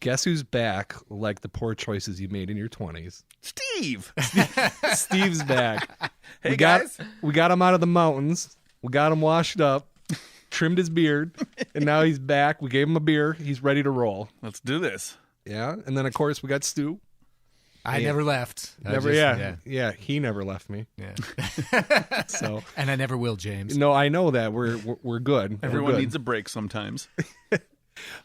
Guess who's back like the poor choices you made in your 20s? Steve. Steve's back. Hey, guys. We got him out of the mountains. We got him washed up, trimmed his beard, and now he's back. We gave him a beer. He's ready to roll. Let's do this. Yeah. And then, of course, we got Stu. I never left. Yeah, he never left me. Yeah. So, and I never will, James. no, I know that. We're good. Everyone We're good. needs a break sometimes.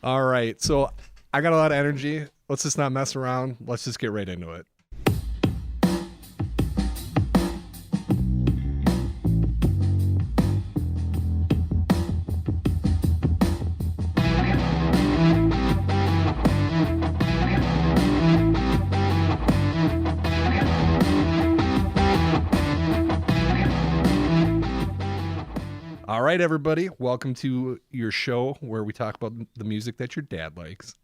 All right. So I got a lot of energy. Let's just not mess around. Let's just get right into it. All right, everybody. Welcome to your show where we talk about the music that your dad likes.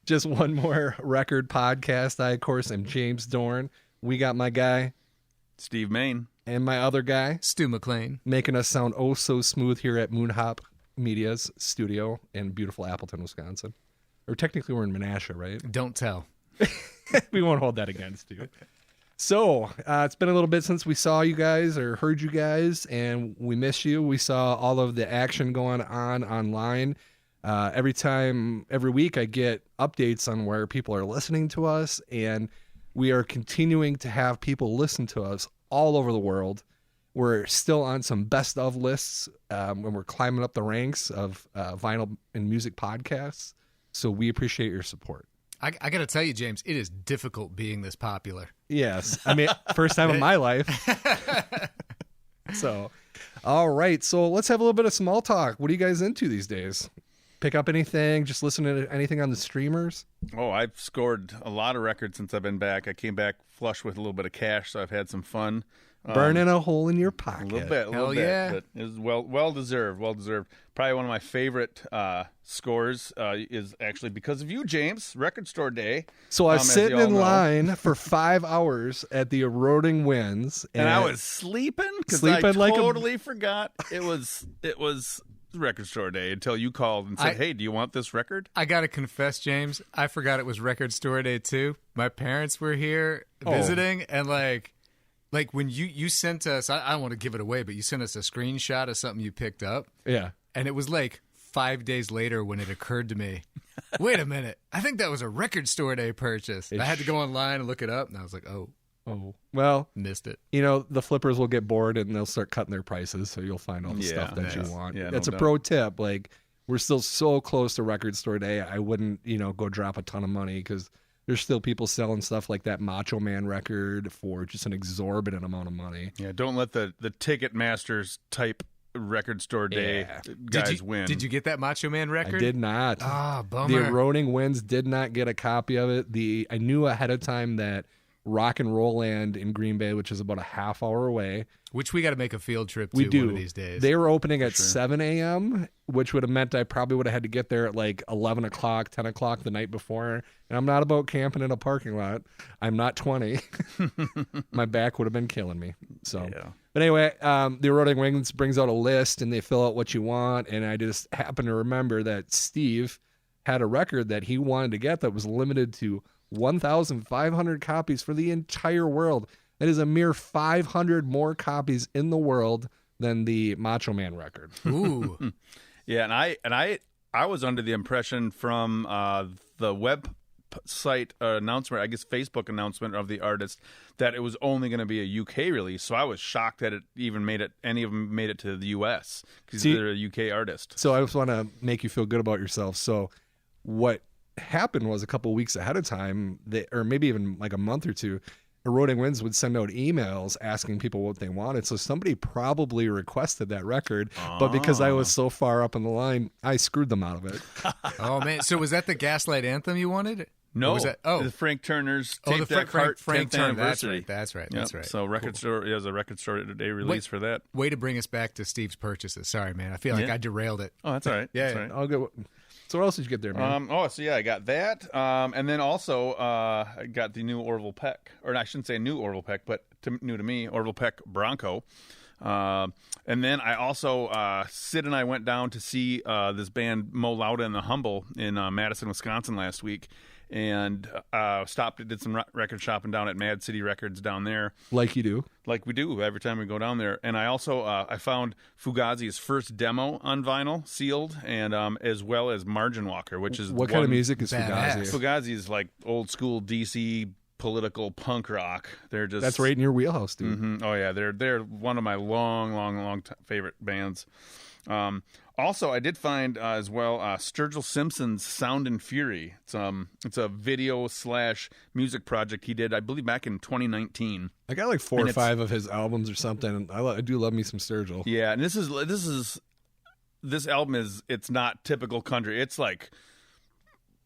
Just one more record podcast. I, of course, am James Dorn. We got my guy Steve Main. and my other guy Stu McLean. making us sound oh so smooth here at Moonhop Media's studio in beautiful Appleton, Wisconsin. Or technically we're in Menasha, right? Don't tell. We won't hold that against you. So, it's been a little bit since we saw you guys or heard you guys, and we miss you. We saw all of the action going on online. Every week I get updates on where people are listening to us, and we are continuing to have people listen to us all over the world. We're still on some best of lists when we're climbing up the ranks of vinyl and music podcasts. So we appreciate your support. I got to tell you, James, it is difficult being this popular. Yes. I mean, first time in my life. So, all right. So let's have a little bit of small talk. What are you guys into these days? Pick up anything? Just listen to anything on the streamers? Oh, I've scored a lot of records since I've been back. I came back flush with a little bit of cash, so I've had some fun. Burning a hole in your pocket. A little bit. Hell yeah. But it was well deserved. Well deserved. Probably one of my favorite scores is actually because of you, James. Record Store Day. So I was as sitting you all in know. line for 5 hours at the Eroding Winds. And I was sleeping because I Sleeping like a- totally forgot it was Record Store Day until you called and said, "Hey, do you want this record?" I got to confess, James, I forgot it was Record Store Day, too. My parents were here Oh. visiting, and like when you sent us, I don't want to give it away, but you sent us a screenshot of something you picked up, Yeah. and it was like 5 days later when it occurred to me, wait a minute, I think that was a Record Store Day purchase. I had to go online and look it up, and I was like, oh, Well, missed it. you know, the flippers will get bored and they'll start cutting their prices, so you'll find all the stuff that nice. you want. Yeah, That's no a doubt. pro tip. Like, we're still so close to Record Store Day. I wouldn't, go drop a ton of money because there's still people selling stuff like that Macho Man record for just an exorbitant amount of money. Yeah, don't let the Ticketmasters type Record Store Day Yeah. guys win. Did you get that Macho Man record? I did not. Ah, The bummer. Eroding Winds did not get a copy of it. I knew ahead of time that Rock and Roll Land in Green Bay, which is about a half hour away. Which we got to make a field trip to We do. one of these days. They were opening at 7 a.m., which would have meant I probably would have had to get there at like 11 o'clock, 10 o'clock the night before. And I'm not about camping in a parking lot. I'm not 20. My back would have been killing me. So, Yeah. But anyway, the Eroding Wings brings out a list and they fill out what you want. And I just happen to remember that Steve had a record that he wanted to get that was limited to 1,500 copies for the entire world. That is a mere 500 more copies in the world than the Macho Man record. Ooh. Yeah, and I was under the impression from the website announcement, I guess Facebook announcement of the artist, that it was only going to be a UK release. So I was shocked that any of them made it to the US because See- they're a UK artist. So I just want to make you feel good about yourself. So what happened was a couple of weeks ahead of time, or maybe even like a month or two, Eroding Winds would send out emails asking people what they wanted. So somebody probably requested that record, but because I was so far up in the line, I screwed them out of it. Oh, man. So was that the Gaslight Anthem you wanted? No, Or was that, the Frank Turner's Take the That Frank Heart 10th Turner. anniversary. That's right. Yep. That's right. So Record Store, it was a Record Store Day release for that. Way to bring us back to Steve's purchases. Sorry, man. I feel like Yeah. I derailed it. Oh, that's all right. Yeah, That's yeah. all right. I'll go. So what else did you get there, man? I got that. And then also I got the new Orville Peck, or I shouldn't say new Orville Peck, but new to me, Orville Peck Bronco. And then I also, Sid and I went down to see this band Mo Lauda and the Humble in Madison, Wisconsin last week, and did some record shopping down at Mad City Records down there. Like you do. Like we do every time we go down there. And I also I found Fugazi's first demo on vinyl, sealed, and as well as Margin Walker, which is What kind of music is badass. Fugazi? Fugazi is like old school DC political punk rock. They're just That's right in your wheelhouse, dude. Mhm. Oh yeah, they're one of my long favorite bands. Also, I did find as well Sturgill Simpson's Sound and Fury. It's a video / music project he did, I believe, back in 2019. I got like 4 And or it's- 5 of his albums or something. And I do love me some Sturgill. Yeah, and this album it's not typical country. It's like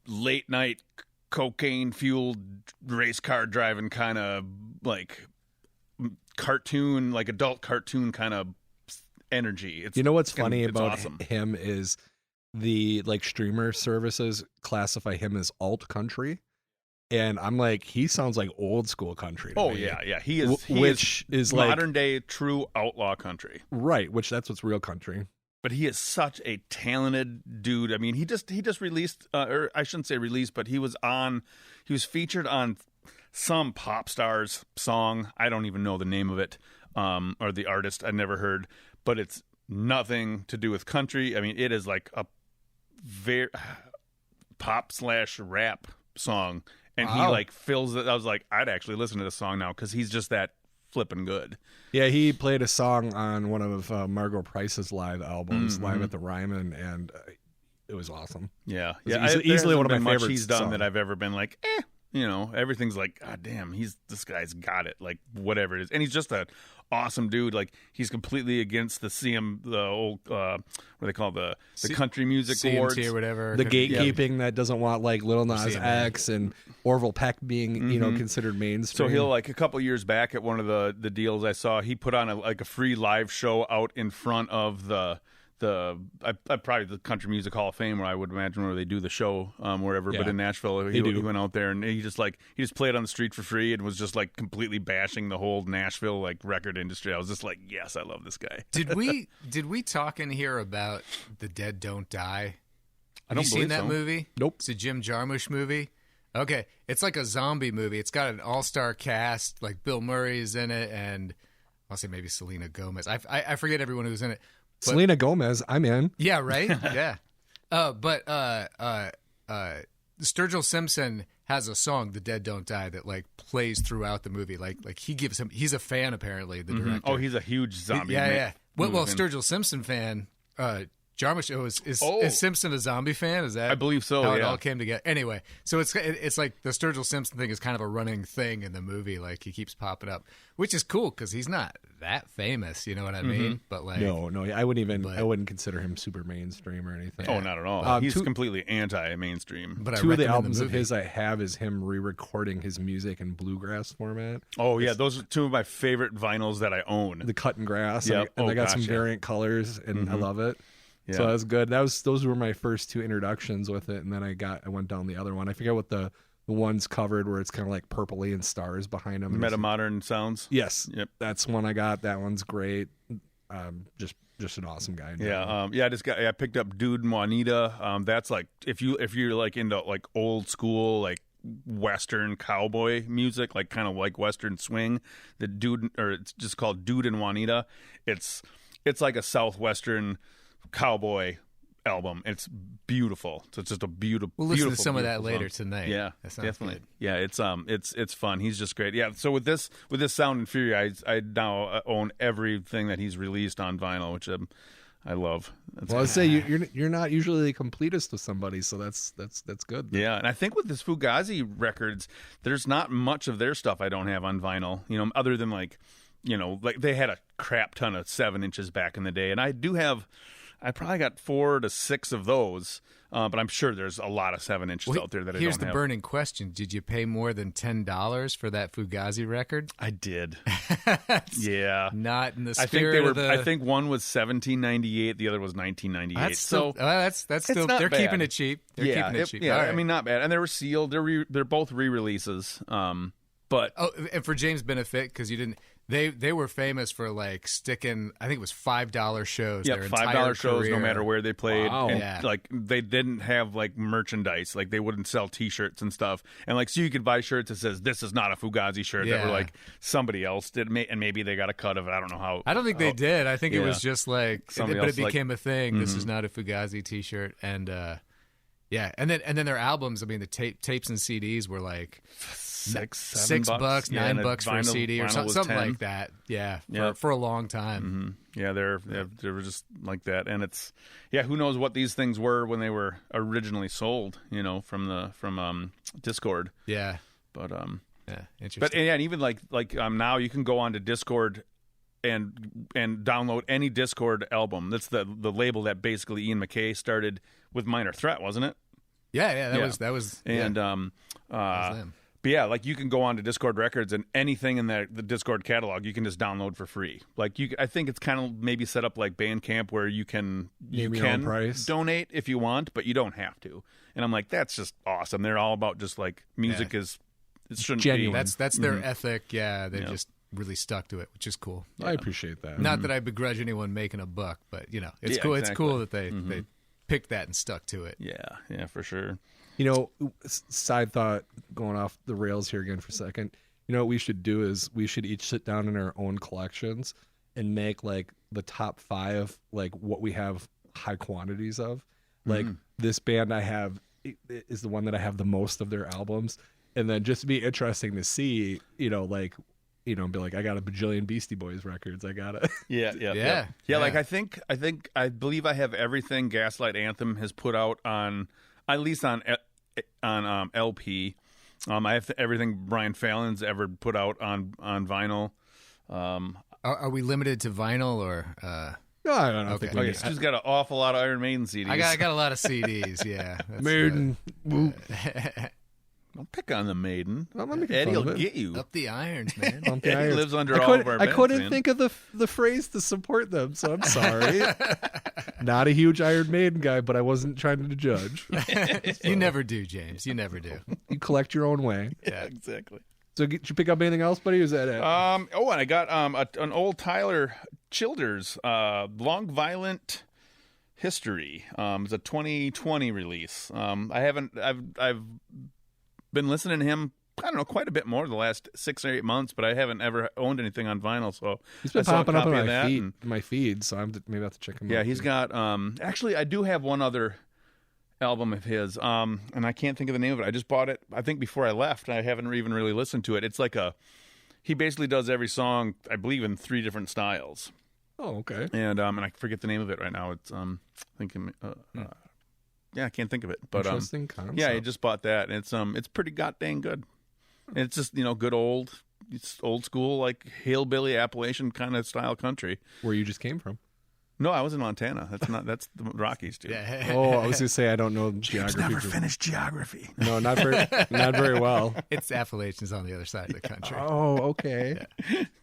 late night cocaine fueled race car driving kind of like cartoon, like adult cartoon kind of energy. You know what's funny it's about awesome. him is the like streamer services classify him as alt country, and I'm like, he sounds like old school country. To Oh me. yeah, he is. Which is like modern day true outlaw country. right. Which that's what's real country. But he is such a talented dude. I mean, he just released, or I shouldn't say released, but he was featured on some pop star's song. I don't even know the name of it, or the artist. I never heard, but it's nothing to do with country. I mean, it is like a very pop / rap song, and he Wow. like fills it. I was like, I'd actually listen to this song now because he's just that flipping good. Yeah, he played a song on one of Margot Price's live albums, Live at the Ryman, and it was awesome. Yeah, It's yeah. easily- easily one of my much favorites he's done song. that I've ever been like, everything's like, God damn, this guy's got it. Like whatever it is, and he's just an awesome dude. Like he's completely against the old what do they call the country music awards. CMT or whatever. The gatekeeping that doesn't want like Lil Nas CMA. X and Orville Peck being considered mainstream. So he'll like a couple years back at one of the deals I saw, he put on a free live show out in front of the probably the Country Music Hall of Fame, where I would imagine where they do the show wherever. Yeah. But in Nashville, he went out there and he just played on the street for free and was just like completely bashing the whole Nashville like record industry. I was just like, yes, I love this guy. Did we talk in here about The Dead Don't Die? Have don't you seen believe that so. movie? Nope. It's a Jim Jarmusch movie. Okay, it's like a zombie movie. It's got an all-star cast, like Bill Murray's in it, and I'll say maybe Selena Gomez. I forget everyone who's in it. But- Selena Gomez, I'm in. Yeah, right? Yeah. But Sturgill Simpson has a song, "The Dead Don't Die," that like plays throughout the movie. Like he's a fan apparently. The director. Oh, he's a huge zombie. yeah. Well, fan. Sturgill Simpson fan. Jarmusch Oh. is Simpson a zombie fan? Is that I believe so, How it yeah. all came together. Anyway, so it's like the Sturgill Simpson thing is kind of a running thing in the movie. Like he keeps popping up, which is cool because he's not that famous. You know what I mean? But like, No, I wouldn't consider him super mainstream or anything. Oh, not at all. He's two- completely anti-mainstream. but I Two of the recommend albums of movie. his I have is him re-recording his music in bluegrass format. Oh yeah, those are two of my favorite vinyls that I own. The cut and grass, Yep. and Oh, I got some gotcha. variant colors, and I love it. Yeah. So that was good. Those were my first 2 introductions with it, and then I went down the other one. I forget what the one's covered where it's kind of like purpley and stars behind them. Metamodern sounds. Yes, Yep. that's one I got. That one's great. Just an awesome guy. in general. I picked up Dude and Juanita. That's like if you're like into like old school like Western cowboy music, like kind of like Western swing. The Dude, or it's just called Dude and Juanita. It's like a Southwestern cowboy album. It's beautiful. So it's just a beautiful. We'll listen to beautiful, some of that beautiful later song. tonight. Yeah, That sounds definitely. good. Yeah, it's fun. He's just great. Yeah. So with this Sound and Fury, I now own everything that he's released on vinyl, which I love. That's Well, I'd say you're not usually the completest with somebody, so that's good. Yeah, and I think with this Fugazi records, there's not much of their stuff I don't have on vinyl. Other than like they had a crap ton of 7 inches back in the day, and I probably got 4 to 6 of those. But I'm sure there's a lot of 7 inches out there that I don't have. Here's the burning question: did you pay more than $10 for that Fugazi record? I did. Yeah. Not in the I think spirit they were. of the. I think one was 1798, the other was 1998. that's still. That's still. not They're bad. keeping it cheap. They're keeping it cheap. Yeah, All right. I mean, not bad. And they were sealed. They're both re-releases. But Oh, and for James' benefit, because you didn't. They were famous for like sticking, I think it was $5 shows. Yep, their $5 entire shows no career. matter where they played. Wow. And Yeah. like they didn't have like merchandise. Like they wouldn't sell T-shirts and stuff. And like so you could buy shirts that says this is not a Fugazi shirt that were Yeah. like somebody else did, and maybe they got a cut of it. I don't know how. I don't think they did. I think it yeah. was just like, Somebody but else it like- became a thing. This is not a Fugazi T-shirt, and yeah, and then their albums. I mean, the tapes and CDs were like $6 $6, Yeah, and $9 for a CD or vinyl was something 10. like that. Yeah, Yeah. for a long time. Yeah, they were just like that, and it's who knows what these things were when they were originally sold, from Discord, Yeah, but yeah, interesting. but and even like now you can go onto Discord and download any Discord album. That's the label that basically Ian MacKaye started with Minor Threat, wasn't it? yeah, Yeah. that was And that was them. but yeah, like you can go on to Discord Records and anything in the Discord catalog you can just download for free. Like I think it's kind of maybe set up like Bandcamp where you can Name your own price. donate if you want, but you don't have to. And I'm like, that's just awesome. They're all about just like music is it shouldn't Genuine. be. That's their ethic. Yeah, they just really stuck to it, which is cool. I appreciate that. Not that I begrudge anyone making a buck, but it's Yeah, cool. exactly. It's cool that they picked that and stuck to it. Yeah, for sure. Side thought, going off the rails here again for a second. What we should do is we should each sit down in our own collections and make like the top 5, like what we have high quantities of. Like this band I have is the one that I have the most of their albums, and then just be interesting to see, be like, I got a bajillion Beastie Boys records. I got it. Yeah. Like I believe I have everything Gaslight Anthem has put out on, at least on LP. I have everything Brian Fallon's ever put out on vinyl. Are we limited to vinyl or? No, I don't Okay. think we Okay, need Stu's got an awful lot of Iron Maiden CDs. I got a lot of CDs. Yeah, that's, Maiden. Don't pick on the Maiden. I'm not making Eddie fun will of it. get you. up the irons, man. Pump the Eddie irons. lives under I all couldn't- of our I beds, couldn't man. think of the phrase to support them, so I'm sorry. Not a huge Iron Maiden guy, but I wasn't trying to judge. You never do, James. You never do. You collect your own way. Yeah, exactly. So did you pick up anything else, buddy? Or is that it? And I got an old Tyler Childers, Long Violent History. It's a 2020 release. I've been listening to him, I don't know, quite a bit more the last 6 or 8 months, but I haven't ever owned anything on vinyl. So He's been I saw a popping up copy on of my that, feed, and- so maybe I have to check him out. yeah, he's got. Actually, I do have one other album of his, and I can't think of the name of it. I just bought it, I think, before I left. I haven't even really listened to it. It's like he basically does every song, I believe, in 3 different styles. Oh, okay. And I forget the name of it right now. It's thinking, yeah, I can't think of it. But Interesting concept. yeah, I just bought that, and it's pretty goddamn good. And it's just good it's old school like hillbilly Appalachian kind of style country. Where you just came from. No, I was in Montana. That's the Rockies, dude. Yeah. Oh, I was gonna say I don't know geography. Never finished geography. No, not very well. It's Appalachians on the other side of the country. Oh, okay.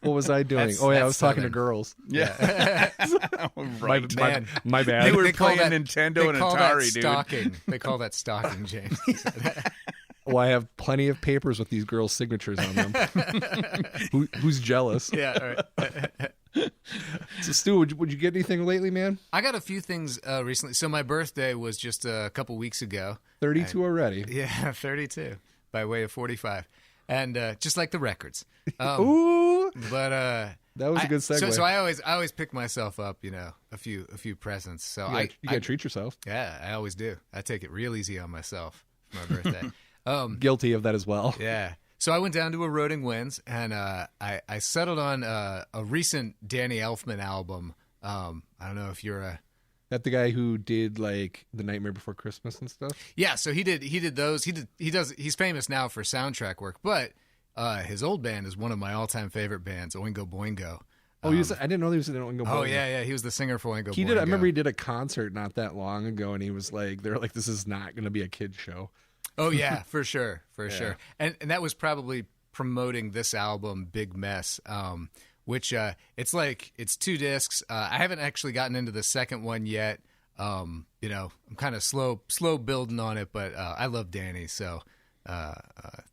What was I doing? That's- I that's was talking to Southern. girls. Yeah, right. Man. My bad. They were call playing Nintendo they and call Atari, that dude. stalking. They call that stalking, James. Well, I have plenty of papers with these girls' signatures on them. Who's jealous? Yeah, all right. So, Stu, would you get anything lately, man? I got a few things recently. So my birthday was just a couple weeks ago. 32 already. Yeah, 32 by way of 45, and just like the records. Ooh, But that was a good segue. So I always pick myself up, a few presents. So you gotta treat yourself. yeah, I always do. I take it real easy on myself for my birthday. Guilty of that as well. Yeah. So I went down to a Roding Winds, and I settled on a recent Danny Elfman album. I don't know if you're That the guy who did like The Nightmare Before Christmas and stuff. yeah. So he did those. He's famous now for soundtrack work, but his old band is one of my all-time favorite bands, Oingo Boingo. Oh, I didn't know he was in Oingo Oh Boingo. yeah, he was the singer for Oingo Boingo. He did. I remember he did a concert not that long ago, and he was like, "They're like, this is not going to be a kid show." Oh yeah, for sure. And that was probably promoting this album, Big Mess, which it's 2 discs. I haven't actually gotten into the second one yet. I'm kind of slow building on it, but I love Danny, so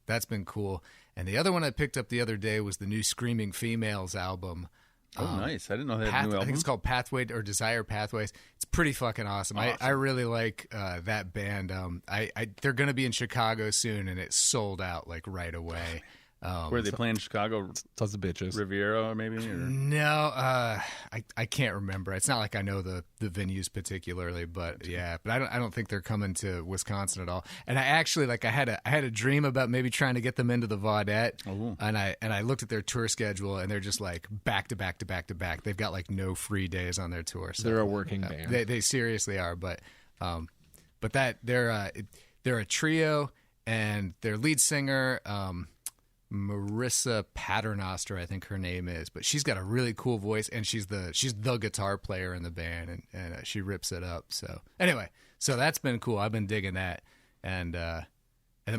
that's been cool. And the other one I picked up the other day was the new Screaming Females album. Oh, nice. I didn't know they had a new I album. think it's called Pathway or Desire Pathways. It's pretty fucking awesome. I really like that band. They're going to be in Chicago soon, and it sold out like right away. Where are they playing? Chicago? Tons of bitches. Riviera, maybe? Or? No, I can't remember. It's not like I know the venues particularly, but yeah, but I don't think they're coming to Wisconsin at all. And I actually I had a dream about maybe trying to get them into the Vaudette, and I looked at their tour schedule, and they're just like back to back to back to back. They've got like no free days on their tour. So They're a working band. They seriously are, but that they're a trio, and their lead singer. Marissa Paternoster, I think her name is, but she's got a really cool voice, and she's the guitar player in the band, and she rips it up. So anyway, that's been cool. I've been digging that, and then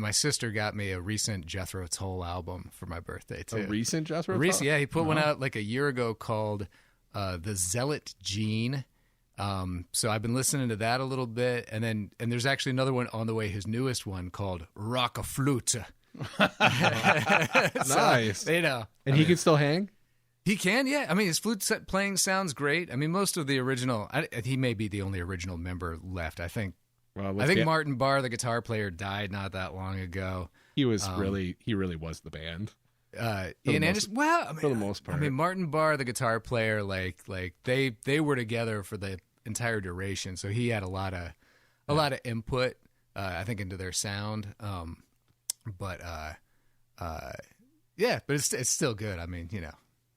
my sister got me a recent Jethro Tull album for my birthday too. A recent Jethro Tull? Yeah, he put one out like a year ago called The Zealot Gene. So I've been listening to that a little bit, and there's actually another one on the way, his newest one called Rock a Flute. Nice. And he can still hang? He can, yeah. I mean, his flute playing sounds great. I mean, most of the original, he may be the only original member left. I think Martin Barr, the guitar player, died not that long ago. He was he really was the band. Ian Anderson, for the most part. I mean, Martin Barr, the guitar player, like they were together for the entire duration, so he had a lot of input, I think, into their sound. But it's still good. I mean,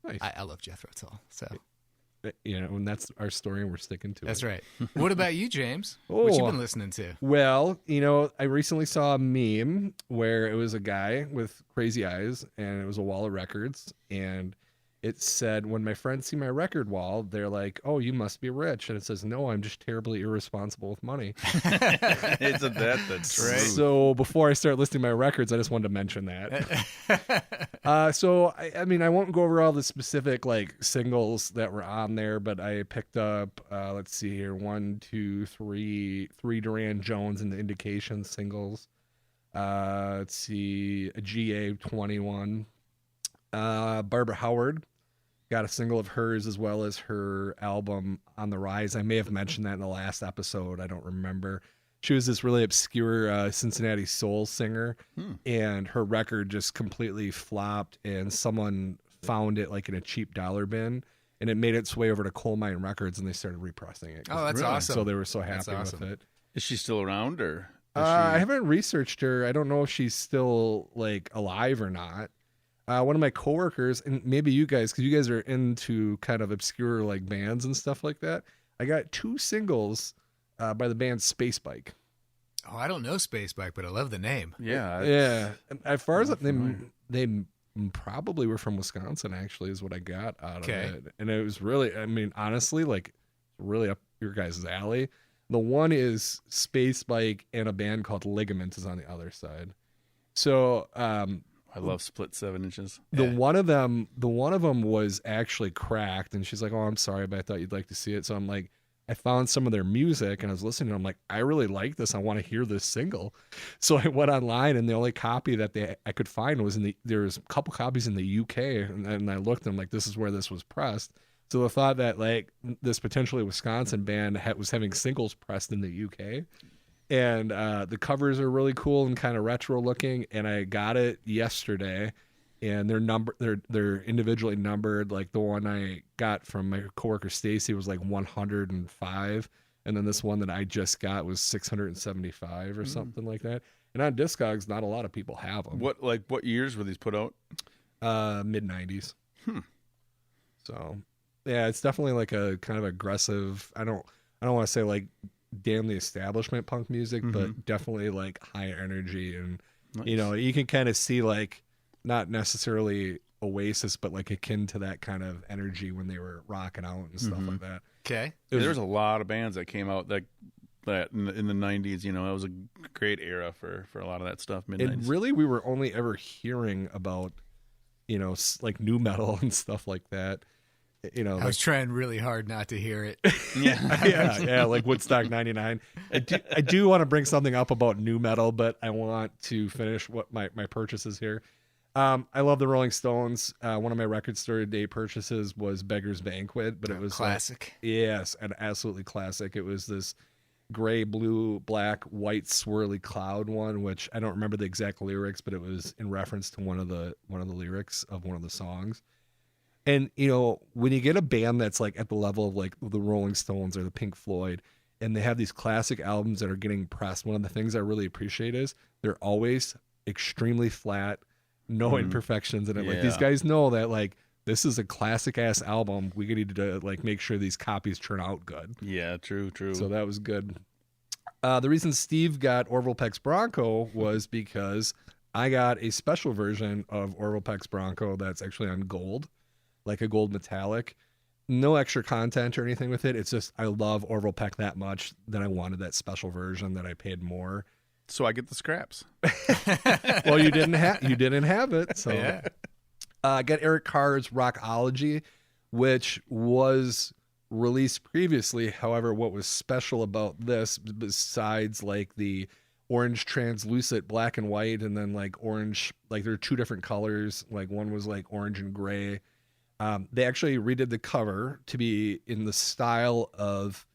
Nice. I love Jethro Tull, so and that's our story, and we're sticking to it. that's right. What about you, James? What you been listening to? Well, I recently saw a meme where it was a guy with crazy eyes, and it was a wall of records, and it said, "When my friends see my record wall, they're like, 'Oh, you must be rich,' and it says, 'No, I'm just terribly irresponsible with money.'" Isn't that's right? So before I start listing my records, I just wanted to mention that. So I mean, I won't go over all the specific singles that were on there, but I picked up, let's see here, 1, 2, 3 Duran Jones and the Indication singles. Let's see, a GA 21. Barbara Howard got a single of hers, as well as her album On the Rise. I may have mentioned that in the last episode. I don't remember. She was this really obscure Cincinnati soul singer, and her record just completely flopped, and someone found it in a cheap dollar bin, and it made its way over to Coal Mine Records, and they started repressing it. Oh, that's awesome. So they were so happy with it. Is she still around, or? I haven't researched her. I don't know if she's still alive or not. One of my coworkers, and maybe you guys, because you guys are into kind of obscure bands and stuff like that, I got 2 singles by the band Space Bike. Oh, I don't know Space Bike, but I love the name. Yeah. Yeah. As far as they probably were from Wisconsin, actually, is what I got out of it. And it was really, I mean, honestly, really up your guys' alley. The one is Space Bike, and a band called Ligament is on the other side. So, I love Split 7 Inches. The one of them was actually cracked, and she's like, "Oh, I'm sorry, but I thought you'd like to see it." So I'm like, I found some of their music, and I was listening, and I'm like, I really like this. I want to hear this single. So I went online, and the only copy that I could find was there's a couple copies in the UK, and I looked, and I'm like, this is where this was pressed. So the thought that this potentially Wisconsin band was having singles pressed in the UK. And the covers are really cool and kind of retro looking, and I got it yesterday, and they're individually numbered. The one I got from my coworker Stacy was 105, and then this one that I just got was 675 or something like that. And on Discogs, not a lot of people have them. What years were these put out? Mid 90s. So yeah, it's definitely a kind of aggressive. I don't want to say damn the establishment punk music, but definitely high energy, and nice. You can kind of see not necessarily Oasis, but akin to that kind of energy when they were rocking out and stuff like that. Okay, there's a lot of bands that came out that in the 90s. It was a great era for a lot of that stuff. Mid-90s. And really, we were only ever hearing about new metal and stuff like that. I was trying really hard not to hear it. yeah, Woodstock 99. I do want to bring something up about new metal, but I want to finish what my purchases here. I love the Rolling Stones. One of my record store day purchases was Beggar's Banquet, but it was classic. Yes, an absolutely classic. It was this gray, blue, black, white swirly cloud one, which I don't remember the exact lyrics, but it was in reference to one of the lyrics of one of the songs. And when you get a band that's like at the level of like the Rolling Stones or the Pink Floyd, and they have these classic albums that are getting pressed, one of the things I really appreciate is they're always extremely flat, no imperfections in it. Like these guys know that like this is a classic ass album. We need to like make sure these copies turn out good. Yeah, true. So that was good. The reason Steve got Orville Peck's Bronco was because I got a special version of Orville Peck's Bronco that's actually on gold, like a gold metallic. No extra content or anything with it. It's just I love Orville Peck that much that I wanted that special version that I paid more. So I get the scraps. Well, you didn't have it. So Yeah. I got Eric Carr's Rockology, which was released previously. However, what was special about this, besides like the orange translucent black and white, and then like orange, like there are two different colors. Like one was like orange and gray. They actually redid the cover to be in the style of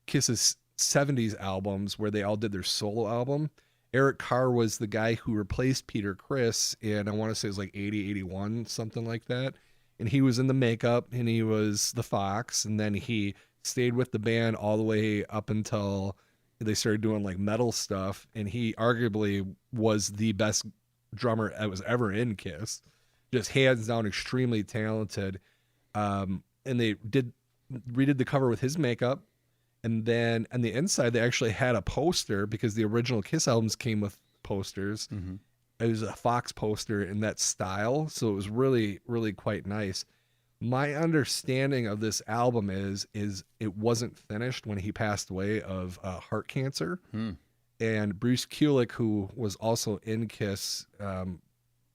Kiss's 70s albums where they all did their solo album. Eric Carr was the guy who replaced Peter Criss in, I want to say it was like 80, 81, something like that. And he was in the makeup and he was the Fox. And then he stayed with the band all the way up until they started doing like metal stuff. And he arguably was the best drummer that was ever in Kiss. Just hands down, extremely talented. And they redid the cover with his makeup. And then on the inside, they actually had a poster because the original Kiss albums came with posters. Mm-hmm. It was a Fox poster in that style. So it was really, really quite nice. My understanding of this album is it wasn't finished when he passed away of heart cancer. And Bruce Kulick, who was also in Kiss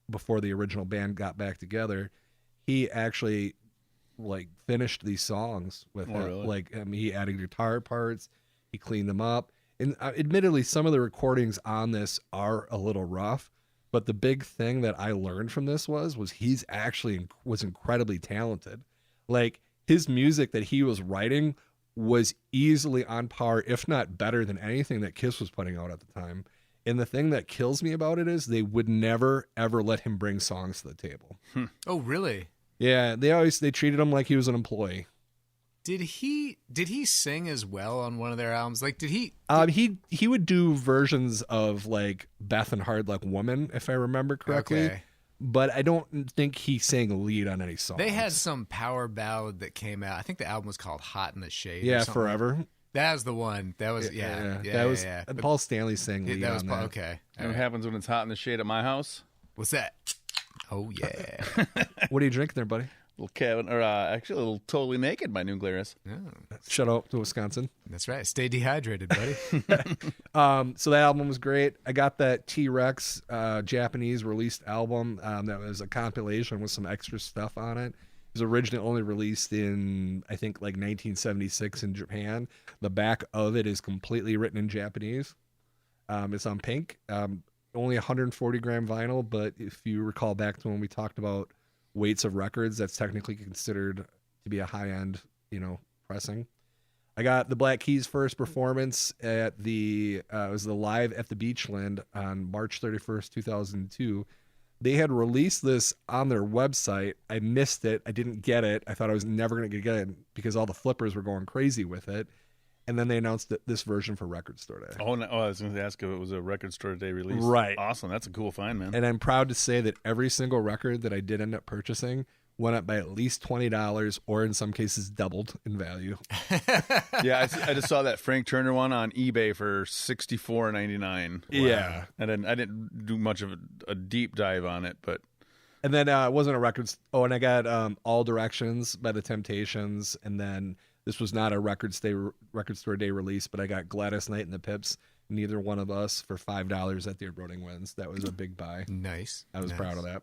before the original band got back together, he actually like finished these songs with it. Really? Like he added guitar parts, he cleaned them up, and admittedly some of the recordings on this are a little rough, but the big thing that I learned from this was he's actually was incredibly talented. Like his music that he was writing was easily on par, if not better than anything that Kiss was putting out at the time. And the thing that kills me about it is they would never ever let him bring songs to the table. Oh, really? Yeah, they treated him like he was an employee. Did he sing as well on one of their albums? Like, did he? He would do versions of like Beth and Hard Luck Woman, if I remember correctly. Okay. But I don't think he sang lead on any song. They had some power ballad that came out. I think the album was called "Hot in the Shade." Yeah, or something. Forever. That was the one. That was That was Paul Stanley sang lead That was on Paul. that. Okay. You know what happens when it's hot in the shade at my house? What's that? Oh yeah. What are you drinking there, buddy? Little cabin, or actually a little Totally Naked by New Glarus. Shout out to Wisconsin. That's right. Stay dehydrated, buddy. So that album was great. I got that T-Rex Japanese released album that was a compilation with some extra stuff on it. It was originally only released in, I think, like 1976 in Japan. The back of it is completely written in Japanese. It's on pink. Only 140 gram vinyl, but if you recall back to when we talked about weights of records, that's technically considered to be a high-end, pressing. I got the Black Keys' first performance at it was the Live at the Beachland on March 31st, 2002. They had released this on their website. I missed it. I didn't get it. I thought I was never going to get it because all the flippers were going crazy with it. And then they announced this version for Record Store Day. Oh, no, I was going to ask if it was a Record Store Day release. Right. Awesome. That's a cool find, man. And I'm proud to say that every single record that I did end up purchasing went up by at least $20 or in some cases doubled in value. Yeah, I just saw that Frank Turner one on eBay for $64.99. Yeah. And I didn't do much of a deep dive on it, but And then it wasn't a record. Oh, and I got All Directions by the Temptations. And then this was not a Record Store Day release, but I got Gladys Knight and the Pips, Neither One of Us, for $5 at the Eroding Winds. That was a big buy. Nice. I was Nice. proud of that.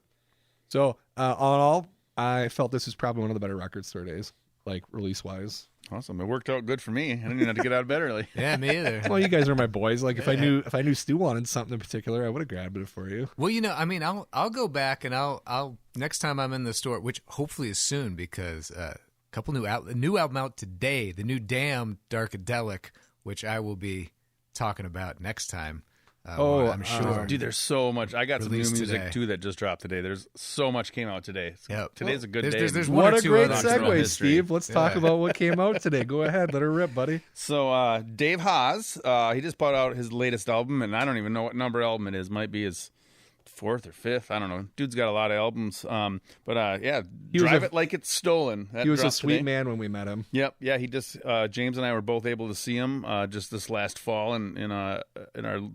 So all in all, I felt this was probably one of the better Record Store Days. like release wise. Awesome. It worked out good for me. I didn't even have to get out of bed early. Yeah, me either. Well, you guys are my boys. Like if I knew Stu wanted something in particular, I would have grabbed it for you. Well, I mean, I'll go back and I'll next time I'm in the store, which hopefully is soon, because a couple new album out today, the new Damn Darkadelic, which I will be talking about next time. I'm sure. Dude, there's so much. I got some new Released music today. too that just dropped today. There's so much came out today. Yep. Today's a good There's- day. there's one What or a two great others from segue, history. Steve. Let's talk about what came out today. Go ahead, let her rip, buddy. So Dave Haas, he just put out his latest album, and I don't even know what number album it is. Might be his fourth or fifth. I don't know. Dude's got a lot of albums. But yeah, He was Drive a- It Like It's Stolen. That He was a dropped sweet today. man when we met him. Yep, yeah. He just James and I were both able to see him just this last fall in our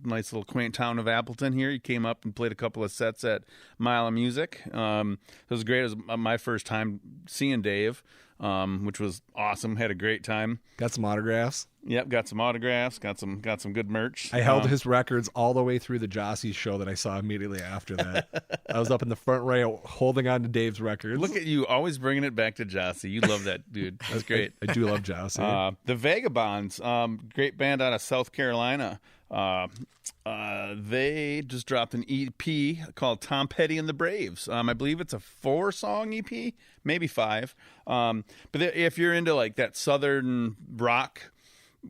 nice little quaint town of Appleton. Here, he came up and played a couple of sets at Mile of Music. It was great. It was my first time seeing Dave, which was awesome. Had a great time. Got some autographs. Yep, got some autographs. Got some good merch. I held his records all the way through the Jossie show that I saw immediately after that. I was up in the front row holding on to Dave's records. Look at you, always bringing it back to Jossie. You love that dude. That's great. I do love Jossie. The Vagabonds, great band out of South Carolina. They just dropped an EP called Tom Petty and the Braves. I believe it's a 4-song EP, maybe 5. But if you're into like that southern rock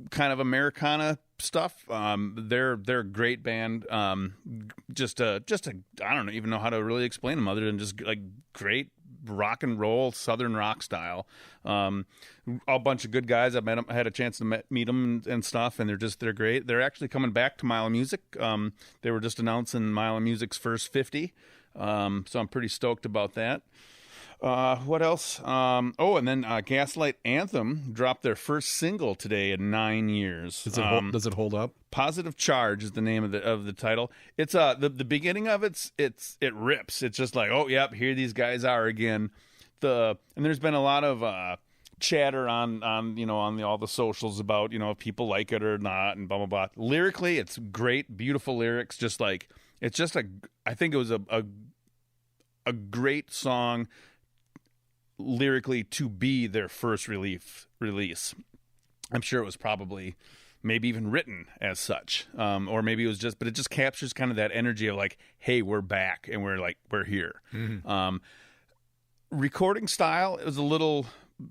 kind of Americana stuff, they're a great band. Just a I don't even know how to really explain them other than just like great rock and roll southern rock style. A bunch of good guys. I met them, I had a chance to meet them and stuff, and they're great. They're actually coming back to Mile of Music. They were just announcing Mile of Music's first 50, so I'm pretty stoked about that. What else? And then Gaslight Anthem dropped their first single today in 9 years. Does it hold up? Positive Charge is the name of the title. It's the beginning of it rips. It's just like, oh yep, here these guys are again. And there's been a lot of chatter on all the socials about if people like it or not and blah blah blah. Lyrically, it's great, beautiful lyrics. Just like I think it was a great song lyrically to be their first release. I'm sure it was probably maybe even written as such, or maybe it was but it just captures kind of that energy of like, hey, we're back and we're here. Mm-hmm. Recording style, it was a little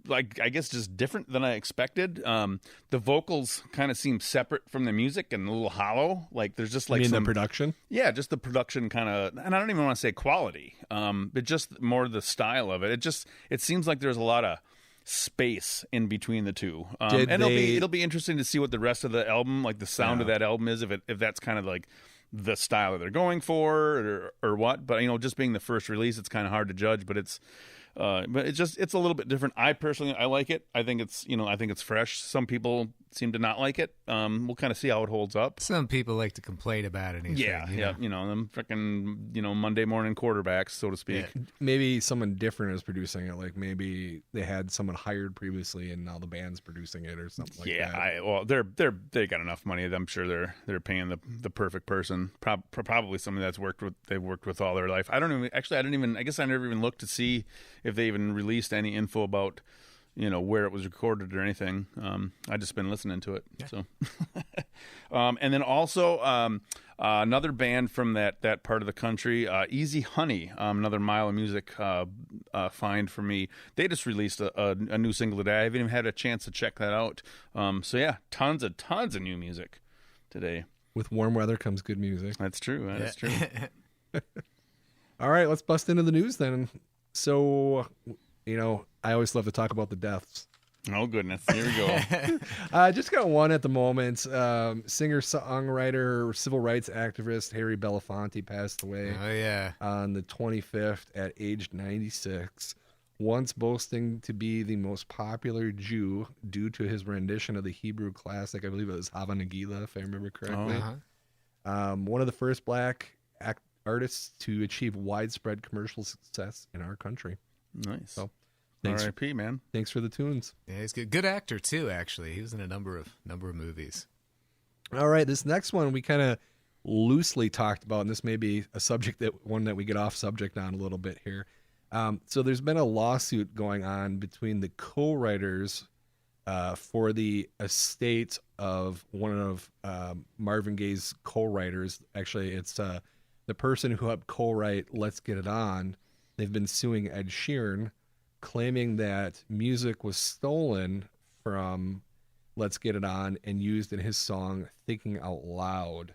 like, I guess, just different than I expected. The vocals kind of seem separate from the music and a little hollow. Like there's just like the production. Yeah, just the production kind of, and I don't even want to say quality, but just more the style of it. It seems like there's a lot of space in between the two, and it'll be interesting to see what the rest of the album, like the sound of that album, is if that's kind of like the style that they're going for or what. But just being the first release, it's kind of hard to judge. But it's a little bit different. I personally like it. I think it's fresh. Some people seem to not like it. We'll kind of see how it holds up. Some people like to complain about anything. Yeah. Them freaking Monday morning quarterbacks, so to speak. Yeah. Maybe someone different is producing it. Like maybe they had someone hired previously, and now the band's producing it or something like that. They got enough money. I'm sure they're paying the perfect person. Probably somebody they've worked with all their life. I guess I never even looked to see if they even released any info about where it was recorded or anything. I just been listening to it. Yeah. So, and then also another band from that part of the country, Easy Honey, another Mile of Music find for me. They just released a new single today. I haven't even had a chance to check that out. So yeah, tons of new music today. With warm weather comes good music. That's true. That's true. All right, let's bust into the news then. So, I always love to talk about the deaths. Oh, goodness. Here we go. I just got one at the moment. Singer, songwriter, civil rights activist Harry Belafonte passed away on the 25th at age 96, once boasting to be the most popular Jew due to his rendition of the Hebrew classic. I believe it was Hava Nagila, if I remember correctly. One of the first black artists to achieve widespread commercial success in our country. Nice. So, thanks, R.I.P., man. Thanks for the tunes. Yeah, he's good. Good actor too. Actually, he was in a number of movies. All right, this next one we kind of loosely talked about, and this may be one that we get off subject on a little bit here. So there's been a lawsuit going on between the co-writers for the estate of one of Marvin Gaye's co-writers. Actually, it's the person who helped co-write "Let's Get It On." They've been suing Ed Sheeran, claiming that music was stolen from "Let's Get It On" and used in his song "Thinking Out Loud."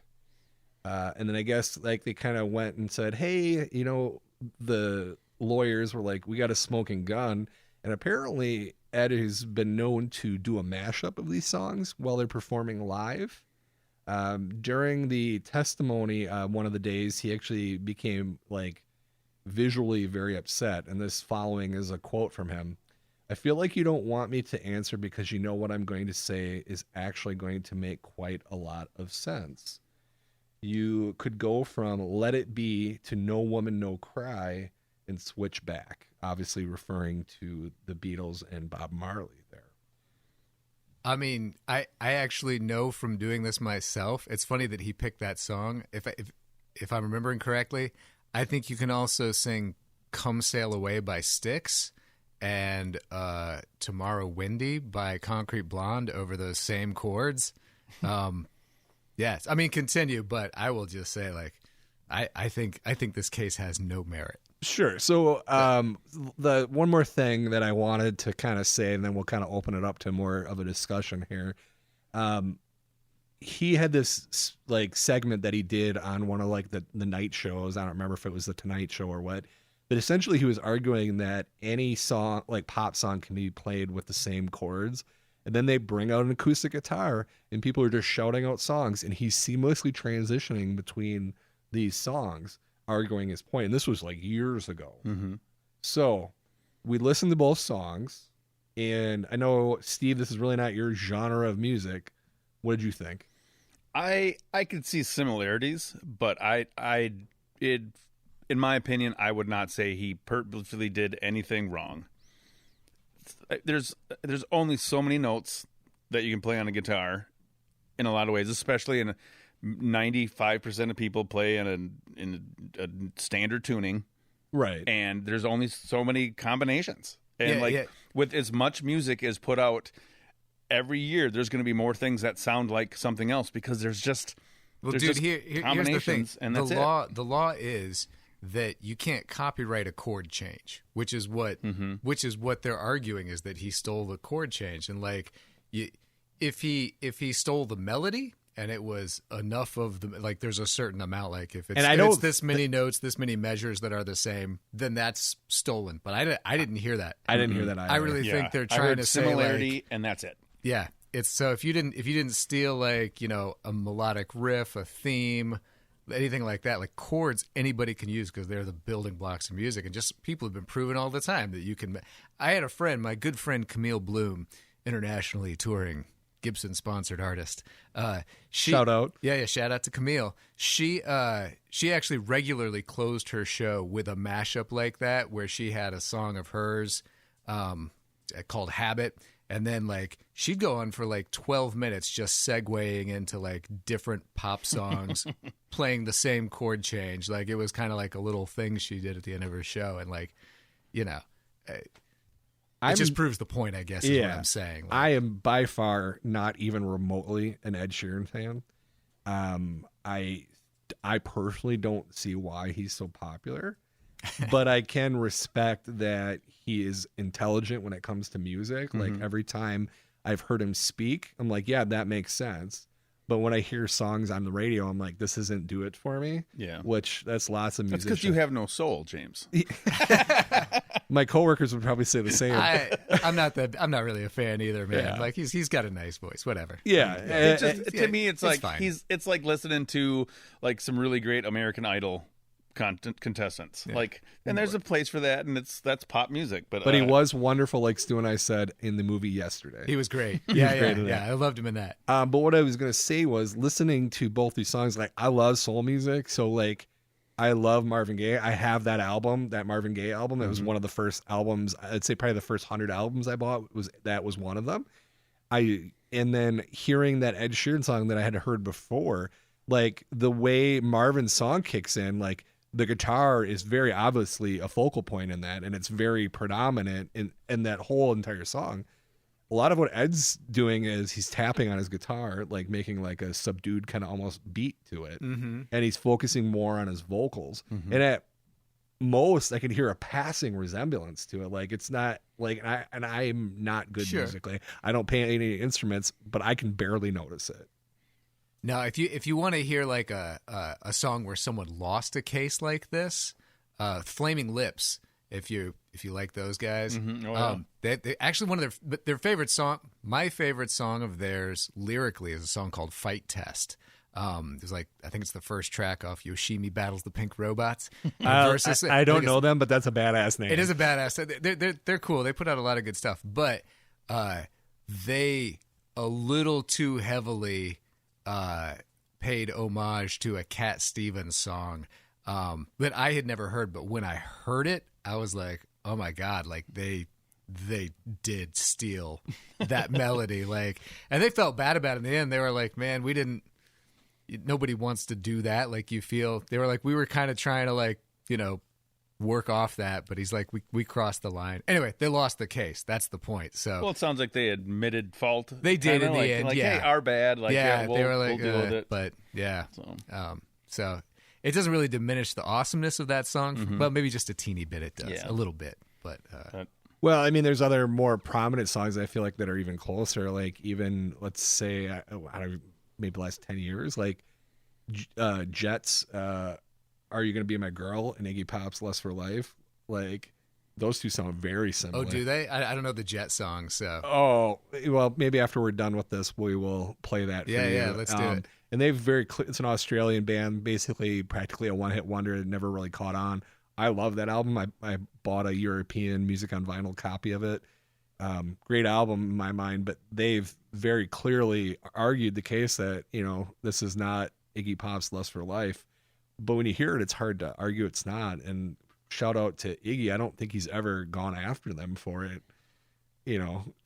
And then I guess like they kind of went and said, "Hey, you know," the lawyers were like, "We got a smoking gun," and apparently Ed has been known to do a mashup of these songs while they're performing live. During the testimony, one of the days, he actually became like visually very upset, and this following is a quote from him. "I feel like you don't want me to answer because you know what I'm going to say is actually going to make quite a lot of sense. You could go from 'Let It Be' to 'No Woman, No Cry' and switch back," obviously referring to the Beatles and Bob Marley there. I mean, I actually know from doing this myself. It's funny that he picked that song. If I'm remembering correctly, I think you can also sing "Come Sail Away" by Styx and "Tomorrow Windy" by Concrete Blonde over those same chords. Yes, I mean continue, but I will just say like I think this case has no merit. Sure. So the one more thing that I wanted to kind of say, and then we'll kind of open it up to more of a discussion here. He had this like segment that he did on one of like the night shows. I don't remember if it was the Tonight Show or what, but essentially he was arguing that any song, like pop song, can be played with the same chords. And then they bring out an acoustic guitar and people are just shouting out songs, and he's seamlessly transitioning between these songs, arguing his point. And this was like years ago. Mm-hmm. So we listened to both songs, and I know, Steve, this is really not your genre of music. What did you think? I could see similarities, but in my opinion, I would not say he purposely did anything wrong. There's only so many notes that you can play on a guitar in a lot of ways, especially in 95% of people play in a standard tuning. Right. And there's only so many combinations. And with as much music as put out every year, there's going to be more things that sound like something else because there's just here's the thing. And that's the law is that you can't copyright a chord change, which is what they're arguing is that he stole the chord change. And like if he stole the melody and it was enough of the, like there's a certain amount, like if it's this many notes, this many measures that are the same, then that's stolen. But I didn't hear that. I didn't hear that either. I really think they're trying to say similarity, like, and that's it. Yeah. It's so if you didn't steal like, you know, a melodic riff, a theme, anything like that, like chords anybody can use because they're the building blocks of music, and just people have been proven all the time that you can. I had a friend, my good friend Camille Bloom, internationally touring Gibson sponsored artist. Shout out. Yeah, shout out to Camille. She actually regularly closed her show with a mashup like that where she had a song of hers called Habit. And then, like, she'd go on for, like, 12 minutes just segueing into, like, different pop songs, playing the same chord change. Like, it was kind of like a little thing she did at the end of her show. And, like, you know, it just proves the point, I guess, is what I'm saying. Like, I am by far not even remotely an Ed Sheeran fan. I personally don't see why he's so popular. But I can respect that he is intelligent when it comes to music. Like every time I've heard him speak, I'm like, yeah, that makes sense. But when I hear songs on the radio, I'm like, this doesn't do it for me. Yeah. Which that's lots of musicians. That's because you have no soul, James. My coworkers would probably say the same. I'm not really a fan either, man. Yeah. Like he's got a nice voice, whatever. Yeah. To me, it's like fine. it's like listening to like some really great American Idol contestants, like, and there's a place for that, and that's pop music. But he was wonderful, like Stu and I said in the movie yesterday. He was great. Yeah. I loved him in that. But what I was gonna say was listening to both these songs. Like, I love soul music, so like, I love Marvin Gaye. I have that album, that Marvin Gaye album. It was one of the first albums. I'd say probably the first 100 albums I bought was one of them. And then hearing that Ed Sheeran song that I had heard before, like the way Marvin's song kicks in, like the guitar is very obviously a focal point in that, and it's very predominant in that whole entire song. A lot of what Ed's doing is he's tapping on his guitar, like making like a subdued kind of almost beat to it. Mm-hmm. And he's focusing more on his vocals. And at most I can hear a passing resemblance to it. Like it's not like, I'm not good musically. I don't play any instruments, but I can barely notice it. Now, if you want to hear like a song where someone lost a case like this, Flaming Lips, if you like those guys, they actually one of their favorite song. My favorite song of theirs lyrically is a song called "Fight Test." It's like, I think it's the first track off Yoshimi Battles the Pink Robots. I don't know them, but that's a badass name. It is a badass. They're cool. They put out a lot of good stuff, but they a little too heavily paid homage to a Cat Stevens song that I had never heard. But when I heard it, I was like, oh my God, like they did steal that melody. Like, and they felt bad about it in the end. They were like, man, nobody wants to do that. Like, you feel, they were like, we were kind of trying to like, work off that, but he's like, we crossed the line. Anyway, they lost the case. That's the point. So, well, it sounds like they admitted fault. They did in the end. Like, yeah, hey, our bad. Like, they were like, we'll deal with it. But yeah, so it doesn't really diminish the awesomeness of that song. Well, maybe just a teeny bit. It does a little bit, but. Well, I mean, there's other more prominent songs I feel like that are even closer. Like even, let's say, I don't know, maybe the last 10 years, like Jets, Are You Gonna Be My Girl, and Iggy Pop's Lust for Life. Like, those two sound very similar. Oh, do they? I don't know the Jet song, so. Oh, well, maybe after we're done with this, we will play that for you. Yeah, let's do it. And they've it's an Australian band, basically practically a one-hit wonder that never really caught on. I love that album. I bought a European Music on Vinyl copy of it. Great album in my mind, but they've very clearly argued the case that, this is not Iggy Pop's Lust for Life. But when you hear it, it's hard to argue it's not. And shout out to Iggy. I don't think he's ever gone after them for it.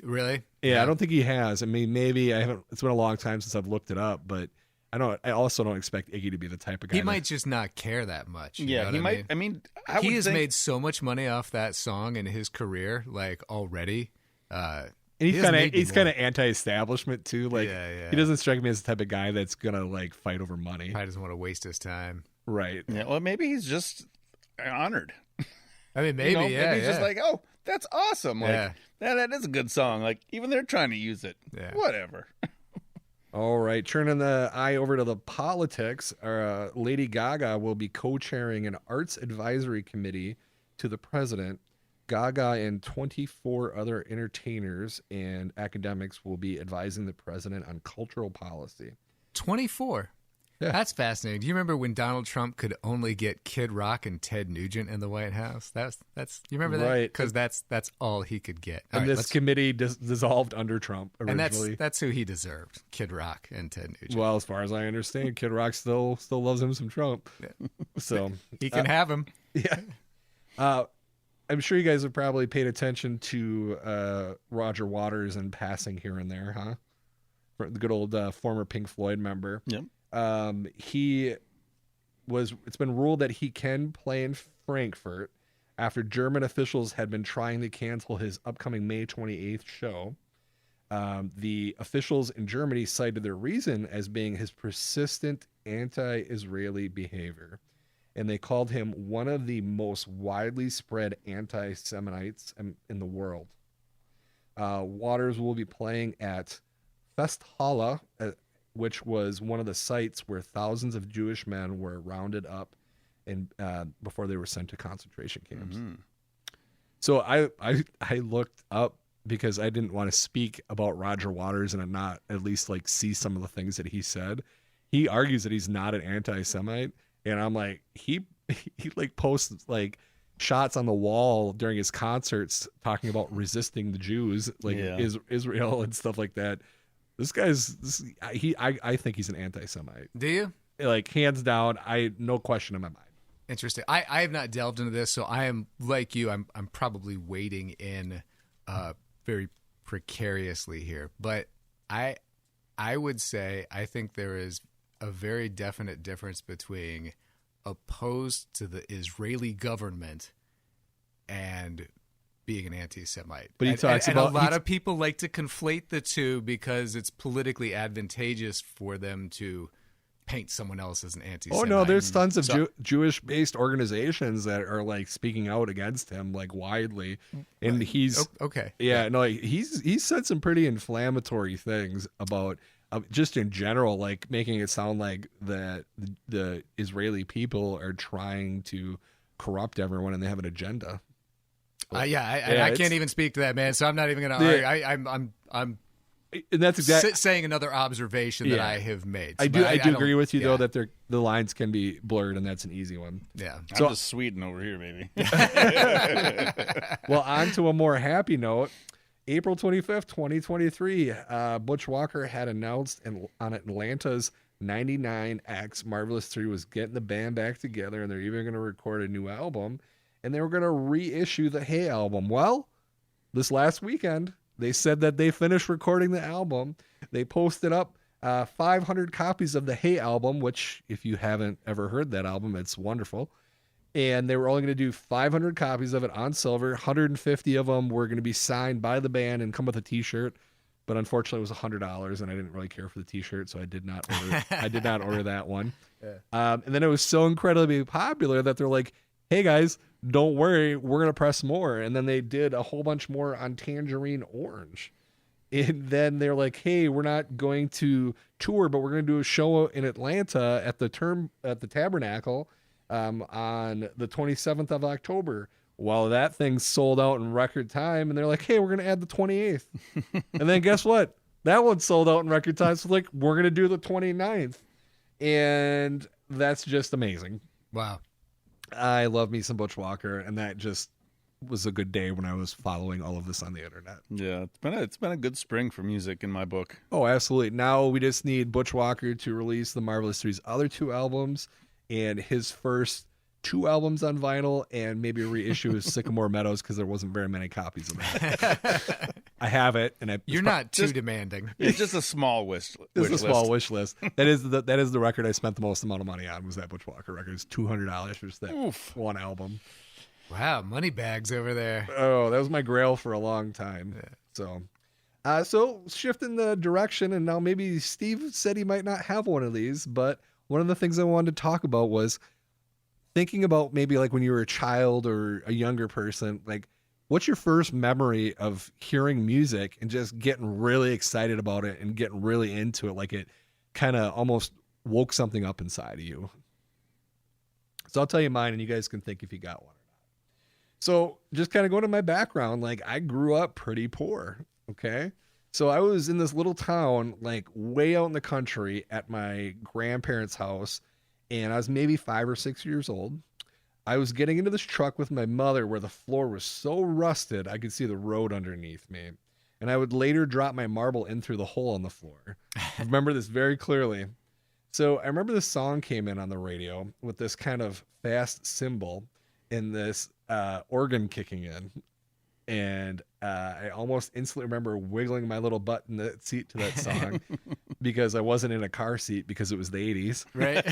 Really? Yeah, I don't think he has. I mean, maybe it's been a long time since I've looked it up, but I also don't expect Iggy to be the type of guy. He might just not care that much. Yeah, he might. I mean, he has made so much money off that song in his career, like already. And he's kind of anti-establishment too. Like, he doesn't strike me as the type of guy that's gonna like fight over money. Probably doesn't want to waste his time. Right. Yeah. Well, maybe he's just honored. I mean, maybe. Maybe he's just like, oh, that's awesome. Like, that is a good song. Like, even they're trying to use it. Yeah. Whatever. All right, turning the eye over to the politics. Lady Gaga will be co-chairing an arts advisory committee to the president. Gaga and 24 other entertainers and academics will be advising the president on cultural policy. 24? Yeah. That's fascinating. Do you remember when Donald Trump could only get Kid Rock and Ted Nugent in the White House? That's you remember that? Right. Because that's all he could get. And this committee dissolved under Trump originally. And that's who he deserved, Kid Rock and Ted Nugent. Well, as far as I understand, Kid Rock still loves him some Trump. Yeah. So he can have him. Yeah. I'm sure you guys have probably paid attention to Roger Waters in passing here and there, huh? For the good old former Pink Floyd member. Yep. It's been ruled that he can play in Frankfurt after German officials had been trying to cancel his upcoming May 28th show. The officials in Germany cited their reason as being his persistent anti-Israeli behavior, and they called him one of the most widely spread anti-Semites in the world. Waters will be playing at Festhalle, which was one of the sites where thousands of Jewish men were rounded up before they were sent to concentration camps. Mm-hmm. So I looked up because I didn't want to speak about Roger Waters and not at least like see some of the things that he said. He argues that he's not an anti-Semite, and I'm like, he like posts like shots on the wall during his concerts talking about resisting the Jews, like Israel and stuff like that. This guy's I think he's an anti-Semite. Do you? Like, hands down, no question in my mind. Interesting. I have not delved into this, so I am like you. I'm probably wading in very precariously here, but I would say I think there is a very definite difference between opposed to the Israeli government and being an anti-Semite. But he talks and about a lot of people like to conflate the two because it's politically advantageous for them to paint someone else as an anti-Semite. Oh no, there's tons of Jewish-based organizations that are like speaking out against him like widely, and he's okay. Yeah, no, he's said some pretty inflammatory things about just in general, like making it sound like that the Israeli people are trying to corrupt everyone and they have an agenda. I can't even speak to that, man. So I'm not even going to argue. I'm and that's exactly saying another observation that I have made. So, I do agree with you though that the lines can be blurred, and that's an easy one. Yeah, I'm just Sweden over here, baby. Well, on to a more happy note. April 25th, 2023, Butch Walker had announced on Atlanta's 99X Marvelous 3 was getting the band back together, and they're even going to record a new album, and they were going to reissue the Hey album. Well, this last weekend, they said that they finished recording the album. They posted up 500 copies of the Hey album, which, if you haven't ever heard that album, it's wonderful. And they were only going to do 500 copies of it on silver. 150 of them were going to be signed by the band and come with a T-shirt. But unfortunately, it was $100, and I didn't really care for the T-shirt, so I did not order that one. Yeah. And then it was so incredibly popular that they're like, "Hey guys, don't worry, we're going to press more." And then they did a whole bunch more on Tangerine Orange. And then they're like, "Hey, we're not going to tour, but we're going to do a show in Atlanta at the Tabernacle on the 27th of October." Well, that thing sold out in record time, and they're like, "Hey, we're going to add the 28th." And then guess what? That one sold out in record time, so like, we're going to do the 29th. And that's just amazing. Wow. I love me some Butch Walker, and that just was a good day when I was following all of this on the internet. Yeah, it's been a good spring for music in my book. Oh, absolutely. Now we just need Butch Walker to release the Marvelous 3's other 2 albums and his first 2 albums on vinyl, and maybe reissue his Sycamore Meadows because there wasn't very many copies of it. I have it, and you're not too demanding. It's just a small wish list. It's a small wish list. That is the record I spent the most amount of money on. Was that Butch Walker record? It's $200 for just that one album. Wow, money bags over there. Oh, that was my grail for a long time. Yeah. So shifting the direction, and now maybe Steve said he might not have one of these, but one of the things I wanted to talk about was thinking about maybe like when you were a child or a younger person, like what's your first memory of hearing music and just getting really excited about it and getting really into it? Like it kind of almost woke something up inside of you. So I'll tell you mine, and you guys can think if you got one or not. So just kind of going to my background, like I grew up pretty poor. Okay. So I was in this little town, like way out in the country at my grandparents' house. And I was maybe 5 or 6 years old. I was getting into this truck with my mother where the floor was so rusted I could see the road underneath me. And I would later drop my marble in through the hole on the floor. I remember this very clearly. So I remember this song came in on the radio with this kind of fast cymbal and this organ kicking in. And I almost instantly remember wiggling my little butt in the seat to that song because I wasn't in a car seat because it was the 80s. Right.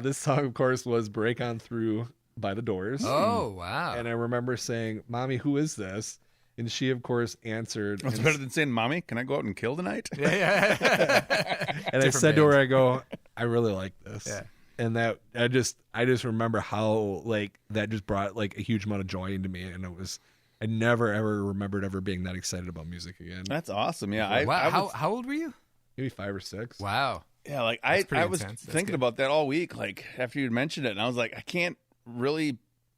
This song, of course, was Break On Through by The Doors. Oh, wow. And I remember saying, "Mommy, who is this?" And she, of course, answered. It's better than saying, "Mommy, can I go out and kill tonight?" Yeah. And I said to her, I go, "I really like this." Yeah. And that I just remember how like that just brought like a huge amount of joy into me, and I never ever remembered ever being that excited about music again. That's awesome. Yeah. Wow. How old were you? Maybe 5 or 6. Wow. Yeah, like That's pretty I was intense. That's thinking good. about that all week, like after you mentioned it, and I was like, I can't really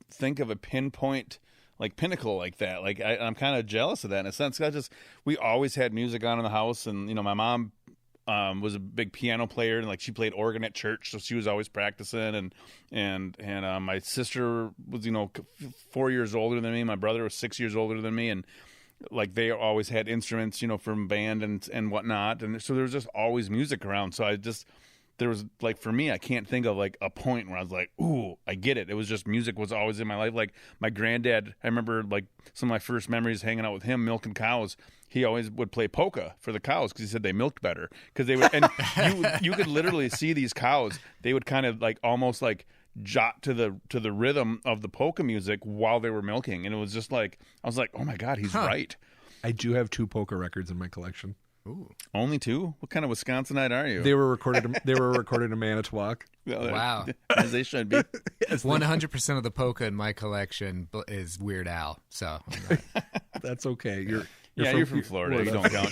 think of a pinpoint like pinnacle like that. Like I'm kind of jealous of that in a sense. Cause we always had music on in the house, and my mom was a big piano player, and like she played organ at church, so she was always practicing. And my sister was 4 years older than me. My brother was 6 years older than me, and like they always had instruments, from band and whatnot. And so there was just always music around. So I just there was like, for me, I can't think of like a point where I was like, ooh, I get it. It was just music was always in my life. Like my granddad, I remember like some of my first memories hanging out with him, milking cows. He always would play polka for the cows because he said they milked better. Because they would, and you could literally see these cows. They would kind of like almost like jot to the rhythm of the polka music while they were milking, and it was just like I was like, oh my god, he's right. I do have 2 polka records in my collection. Ooh. Only 2? What kind of Wisconsinite are you? They were recorded. They were recorded in Manitowoc. Wow. As they should be. 100% of the polka in my collection is Weird Al. So That's okay. You're from Florida. You don't count.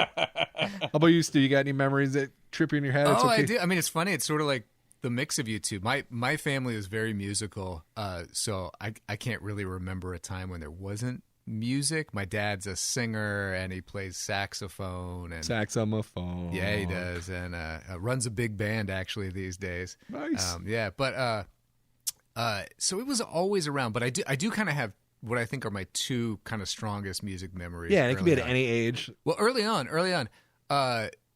How about you, Stu? You got any memories that trip you in your head? It's Oh, okay. I do. I mean, it's funny. It's sort of like the mix of you two. My family is very musical, so I can't really remember a time when there wasn't music. My dad's a singer and he plays saxophone and Saxophone. yeah, he does, and runs a big band actually these days. Nice. Yeah, but so it was always around. But I do kind of have what I think are my 2 kind of strongest music memories. Yeah, and it can be at early on. any age. Well, early on,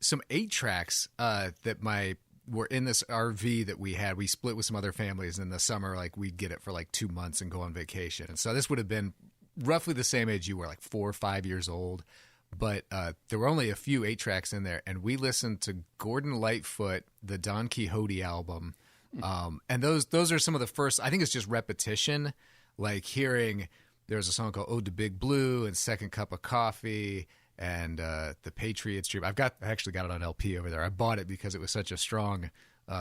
some 8 tracks that were in this RV that we had. We split with some other families in the summer. Like we'd get it for like 2 months and go on vacation. And so this would have been roughly the same age you were, like 4 or 5 years old. But there were only a few 8 tracks in there, and we listened to Gordon Lightfoot, the Don Quixote album. And those are some of the first. I think it's just repetition, like hearing. There's a song called "Ode to Big Blue" and "Second Cup of Coffee" and "The Patriots Dream." I actually got it on LP over there. I bought it because it was such a strong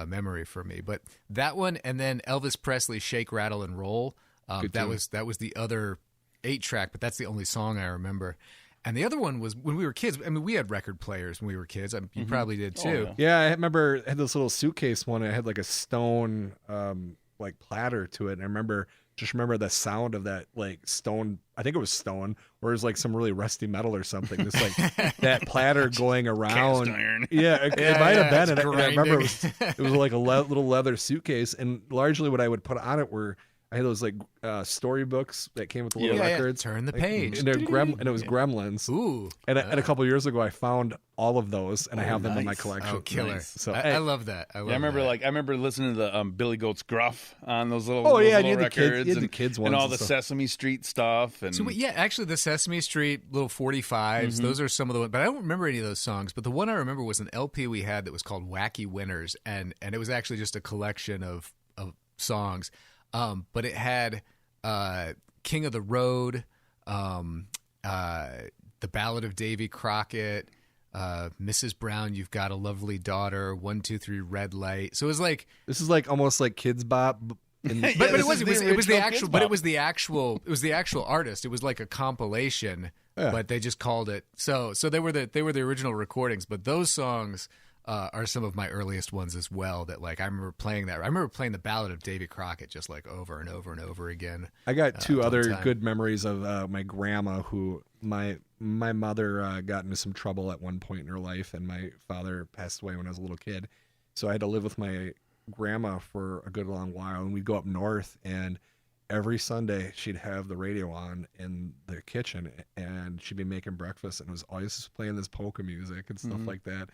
memory for me. But that one, and then Elvis Presley, "Shake, Rattle, and Roll." That was the other 8 track, but that's the only song I remember. And the other one was when we were kids. I mean, we had record players when we were kids. You probably did too. Yeah, I remember I had this little suitcase one. It had like a stone like platter to it. And I remember the sound of that like stone. I think it was stone, or it was like some really rusty metal or something. Just like that platter going around. Cast iron. Yeah, it might have been. it's And I remember grinding. it was like a little leather suitcase, and largely what I would put on it were I had those like storybooks that came with the little Yeah, records. turn the Like, page. and, it was Gremlins. Ooh. And a couple years ago, I found all of those, and I have them in my nice. collection. Oh, killer! Nice. So I love that. I remember listening to the Billy Goat's Gruff on those little, Oh, yeah, those and you little had the kids- records you had the and, kids and ones all and the stuff. Sesame Street stuff. And So yeah, actually, the Sesame Street little 45s. Those are some of the ones, but I don't remember any of those songs. But the one I remember was an LP we had that was called Wacky Winners, and it was actually just a collection of songs. But it had King of the Road, The Ballad of Davy Crockett, Mrs. Brown, You've Got a Lovely Daughter, 1, 2, 3, Red Light. So it was like this is like almost like Kids Bop. In, Yeah, but this it was is the it was the original actual Kids but Bop. it was the actual artist. It was like a compilation, Yeah. but they just called it so they were the original recordings. But those songs are some of my earliest ones as well. That like I remember playing that. I remember playing the Ballad of Davy Crockett just like over and over and over again. I got 2 all the other time. good memories of my grandma, who my mother got into some trouble at one point in her life, and my father passed away when I was a little kid. So I had to live with my grandma for a good long while, and we'd go up north, and every Sunday she'd have the radio on in the kitchen, and she'd be making breakfast, and it was always just playing this polka music and stuff like that,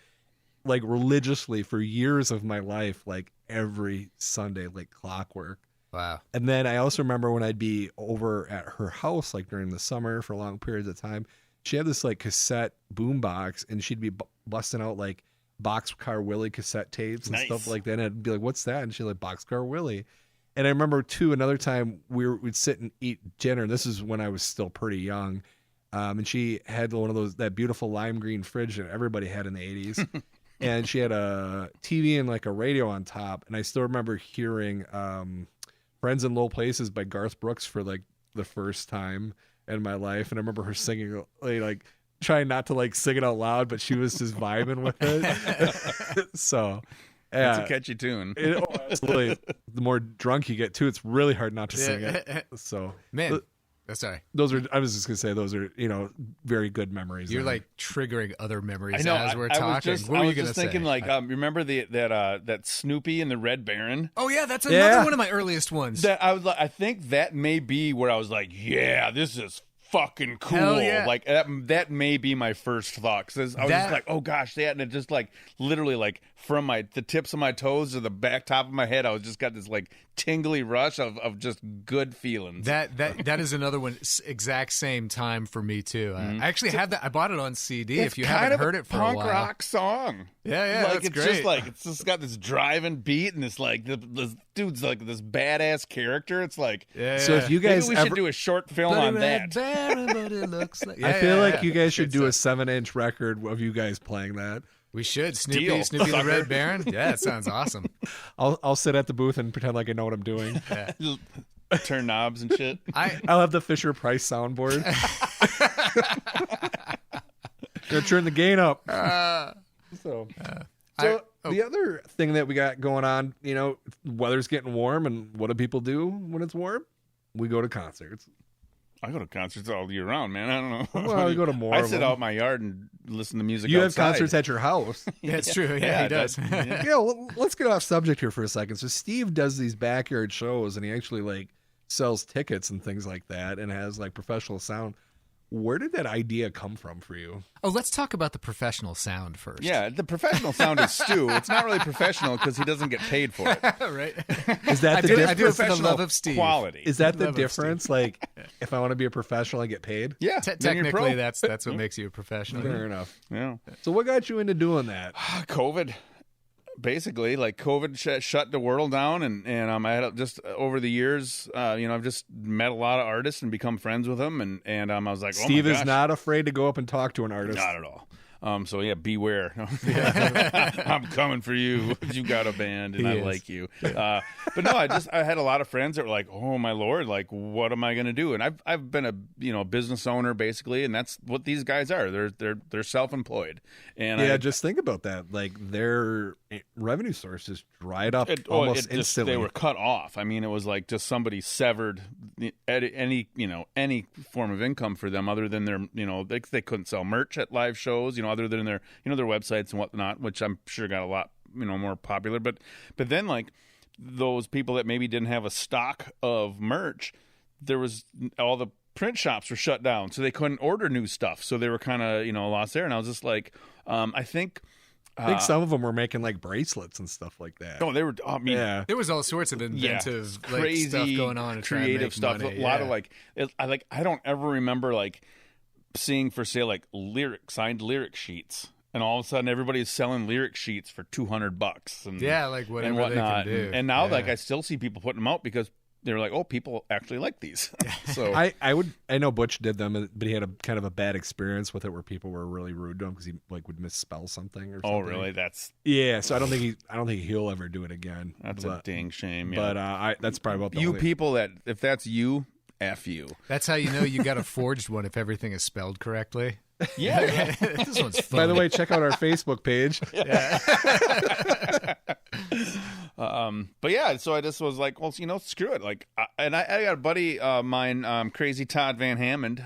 like religiously for years of my life, like every Sunday, like clockwork. Wow. And then I also remember when I'd be over at her house, like during the summer for long periods of time, she had this like cassette boombox, and she'd be busting out like Boxcar Willie cassette tapes and Nice. stuff like that. And I'd be like, "What's that?" And she'd like, "Boxcar Willie." And I remember too, another time we'd sit and eat dinner. This is when I was still pretty young, and she had one of that beautiful lime green fridge that everybody had in the 80s. And she had a TV and like a radio on top. And I still remember hearing Friends in Low Places by Garth Brooks for like the first time in my life. And I remember her singing, like trying not to like sing it out loud, but she was just vibing with it. So It's yeah, a catchy tune. absolutely. The more drunk you get too, it's really hard not to sing it. So Man, sorry. I was just gonna say those are, very good memories. You're there. like triggering other memories I know. as we're I talking. was just, what I were was you just gonna thinking, say? like, remember that Snoopy and the Red Baron? Oh yeah, that's another Yeah. one of my earliest ones. That I think that may be where I was like, yeah, this is fucking cool. Hell yeah. Like that may be my first thought, because I was That- just like, oh gosh, and it just like literally like from the tips of my toes to the back top of my head, I was just got this like tingly rush of just good feelings. That is another one. Exact same time for me too. I actually have that. I bought it on CD. It's if you kind haven't of heard it for a punk while, rock song. Yeah, like that's it's great. just like it's just got this driving beat and this like this dude's like this badass character. It's like So if you guys maybe we should do a short film on that. I feel like you guys should do a 7-inch record of you guys playing that. We should. Snoopy Deal, the sucker. Red Baron. Yeah, it sounds awesome. I'll sit at the booth and pretend like I know what I'm doing. Turn knobs and shit. I'll have the Fisher Price soundboard. Gonna turn the gain up. The other thing that we got going on, weather's getting warm, and what do people do when it's warm? We go to concerts. I go to concerts all year round, man. I don't know. Well, you go to more. I of sit them. out in my yard and listen to music. You outside. have concerts at your house. That's true. Yeah, he does. Let's get off subject here for a second. So Steve does these backyard shows, and he actually like sells tickets and things like that, and has like professional sound. Where did that idea come from for you? Oh, let's talk about the professional sound first. Yeah, the professional sound is Stu. It's not really professional because he doesn't get paid for it. Right. Is that the I do difference? it for the love of Steve. Quality. Is that the Love of difference? Like, if I want to be a professional, I get paid? Yeah, then you're Technically, pro. that's what makes you a professional. Fair enough. Yeah. So what got you into doing that? COVID. Basically, like COVID shut the world down, and I had just over the years, I've just met a lot of artists and become friends with them, and I was like, Steve oh my is gosh. not afraid to go up and talk to an artist. Not at all. So yeah, beware. I'm coming for you. You got a band, and He I is. like you. But no, I had a lot of friends that were like, "Oh my lord, like what am I going to do?" And I've been a business owner basically, and that's what these guys are. They're self-employed, and Just think about that. Like their revenue sources dried up almost instantly. They were cut off. I mean, it was like just somebody severed any form of income for them other than their they couldn't sell merch at live shows, other than their their websites and whatnot, which I'm sure got a lot more popular. But then like those people that maybe didn't have a stock of merch, there was all the print shops were shut down, so they couldn't order new stuff. So they were kind of lost there. And I was just like, I think some of them were making like bracelets and stuff like that. they were. I mean, Yeah. There was all sorts of inventive, crazy stuff going on, to try and creative make stuff. money. A lot of Yeah. I don't ever remember like seeing for sale like signed lyric sheets, and all of a sudden everybody's selling lyric sheets for $200 and Yeah, like whatever and they whatnot. can do. And now Yeah. like I still see people putting them out because they're like, oh, people actually like these. So I know Butch did them, but he had a kind of a bad experience with it where people were really rude to him because he like would misspell something or something. oh really? That's So I don't think he'll ever do it again. a But- dang shame. Yeah. But that's probably about the you only- people that if that's you, F you. That's how you know you got a forged one if everything is spelled correctly. Yeah. This one's fun. By the way, check out our Facebook page. But yeah, so I just was like, well, screw it. Like, I got a buddy of mine, Crazy Todd Van Hammond.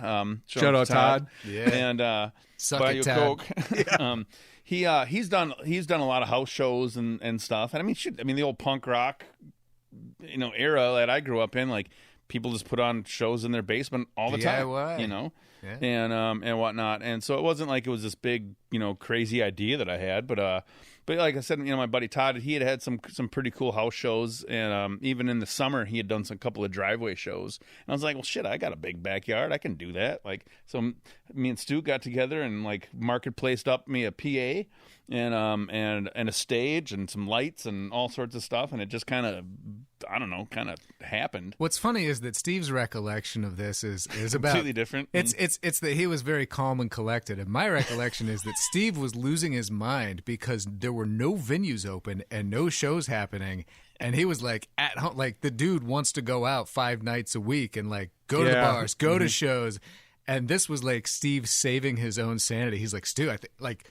Shout out Todd. Yeah. And Suck buy it, you a Todd. Coke. He's done a lot of house shows and stuff. And I mean, the old punk rock, era that I grew up in, like people just put on shows in their basement all the DIY. time, Yeah. and whatnot. And so it wasn't like it was this big, crazy idea that I had, but like I said, my buddy Todd, he had some pretty cool house shows, and even in the summer, he had done some couple of driveway shows. And I was like, well, shit, I got a big backyard, I can do that. Like, so me and Stu got together and like marketplaced up me a PA and a stage and some lights and all sorts of stuff, and it just kind of happened. What's funny is that Steve's recollection of this is about Completely different. It's that he was very calm and collected, and my recollection is that Steve was losing his mind because there were no venues open and no shows happening, and he was like at home. Like the dude wants to go out 5 nights a week and like go to the bars, go to shows, and this was like Steve saving his own sanity. He's like, Stu, I think like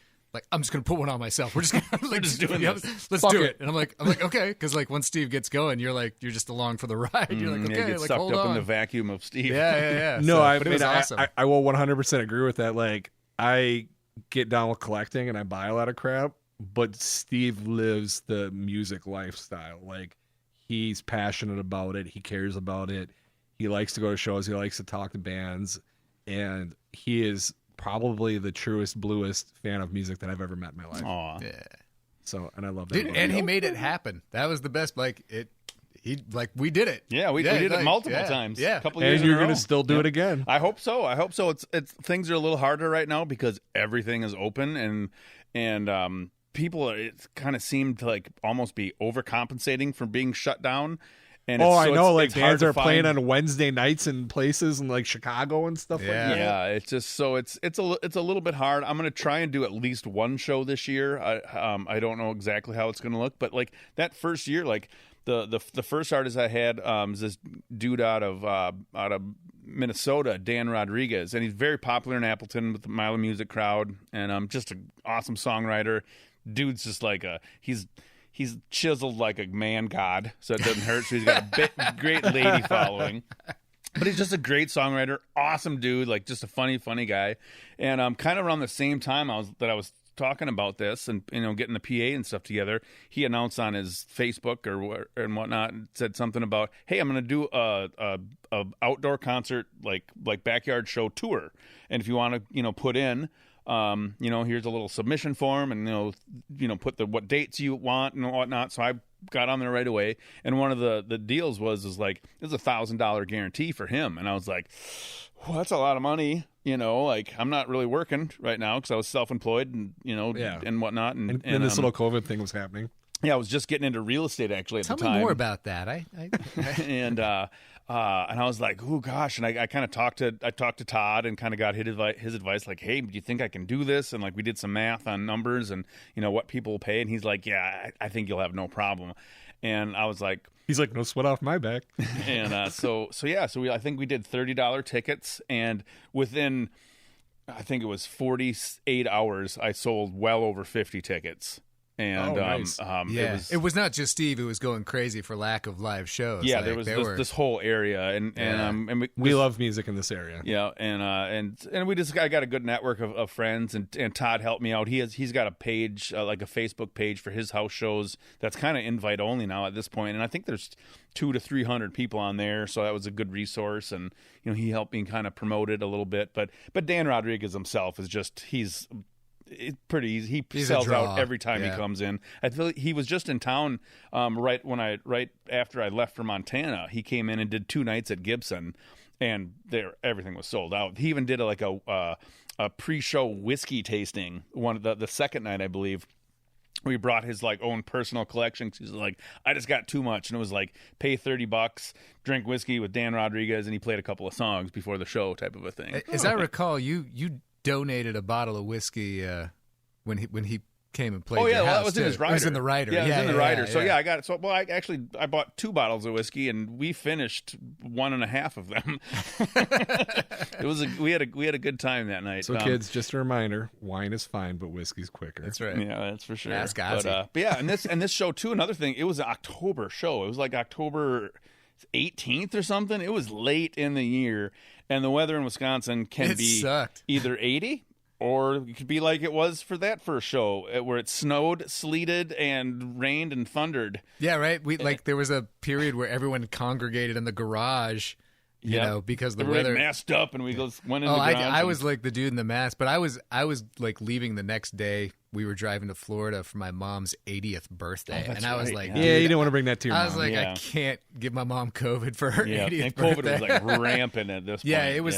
I'm just gonna put one on myself. We're just gonna like just doing this. Let's Fuck do it. it. And I'm like, okay, because like once Steve gets going, you're just along for the ride. You're like, Yeah, okay, get like sucked hold up on. in the vacuum of Steve. Yeah. No, So, I but it mean, was awesome. I will 100% agree with that. Like, I get down with collecting and I buy a lot of crap, but Steve lives the music lifestyle. Like, he's passionate about it. He cares about it. He likes to go to shows. He likes to talk to bands, and he is probably the truest, bluest fan of music that I've ever met in my life. Aw. Yeah. So, and I love that. Dude, movie. and he made it happen. That was the best. We did it. Yeah, we did it multiple times. Yeah, a couple and years you're in a row. going to still do it again. I hope so. It's things are a little harder right now because everything is open and people it kind of seem to like almost be overcompensating for being shut down. And I know. Like it's hard bands to are playing find- on Wednesday nights in places in like Chicago and stuff like Yeah. that. Yeah, it's just so it's a little bit hard. I'm gonna try and do at least one show this year. I don't know exactly how it's gonna look, but like that first year, like the first artist I had is this dude out of Minnesota, Dan Rodriguez, and he's very popular in Appleton with the Milo Music crowd, and just an awesome songwriter. Dude's just like he's chiseled like a man god, so it doesn't hurt. So he's got a great lady following. But he's just a great songwriter, awesome dude, like just a funny guy. And kind of around the same time I was talking about this and getting the PA and stuff together, he announced on his Facebook and whatnot and said something about, hey, I'm going to do a outdoor concert like backyard show tour, and if you want to put in. Here's a little submission form, and put what dates you want and whatnot. So I got on there right away, and one of the deals was like it's $1,000 guarantee for him, and I was like, well, that's a lot of money. Like I'm not really working right now because I was self-employed and and whatnot, and this little COVID thing was happening. Yeah, I was just getting into real estate actually at Tell the time. me more about that. And I was like, oh gosh, and I kind of talked to Todd and kind of got his advice, like, hey, do you think I can do this? And like we did some math on numbers and what people will pay, and he's like, yeah, I think you'll have no problem. And I was like, he's like, no sweat off my back. And I think we did $30 tickets, and within I think it was 48 hours, I sold well over 50 tickets. And nice. It was not just Steve who was going crazy for lack of live shows. Yeah, there was this whole area, and we love music in this area. Yeah, and I got a good network of friends, and Todd helped me out. He's got a page, like a Facebook page for his house shows that's kind of invite only now at this point, and I think there's 200 to 300 people on there, so that was a good resource, and he helped me kind of promote it a little bit. But Dan Rodriguez himself is just it's pretty easy. He sells out every time he comes in. I feel like he was just in town right after I left for Montana. He came in and did 2 nights at Gibson, and everything was sold out. He even did a pre-show whiskey tasting the second night, I believe. We brought his own personal collection. He's like, I just got too much, and it was like pay $30, drink whiskey with Dan Rodriguez, and he played a couple of songs before the show, type of a thing. As I recall, you donated a bottle of whiskey when he came and played. Oh yeah, your house, that was in his rider. It was in the rider. Yeah, it was in the rider. So yeah. I got it. So I bought 2 bottles of whiskey, and we finished 1.5 of them. We had a good time that night. So kids, just a reminder: wine is fine, but whiskey's quicker. That's right. Yeah, that's for sure. Ask Ozzy. But yeah, and this show too. Another thing, it was an October show. It was like October 18th or something. It was late in the year, and the weather in Wisconsin can be sucked. either 80. Or it could be like it was for that first show, where it snowed, sleeted, and rained and thundered. Yeah, right. There was a period where everyone congregated in the garage, because the Everybody weather masked up, and we went in the garage. I was like the dude in the mask, but I was like leaving the next day. We were driving to Florida for my mom's 80th birthday, and I was like, yeah, you didn't want to bring that to your mom. I was like, I can't give my mom COVID for her 80th and birthday. COVID was like rampant at this point. Yeah, it was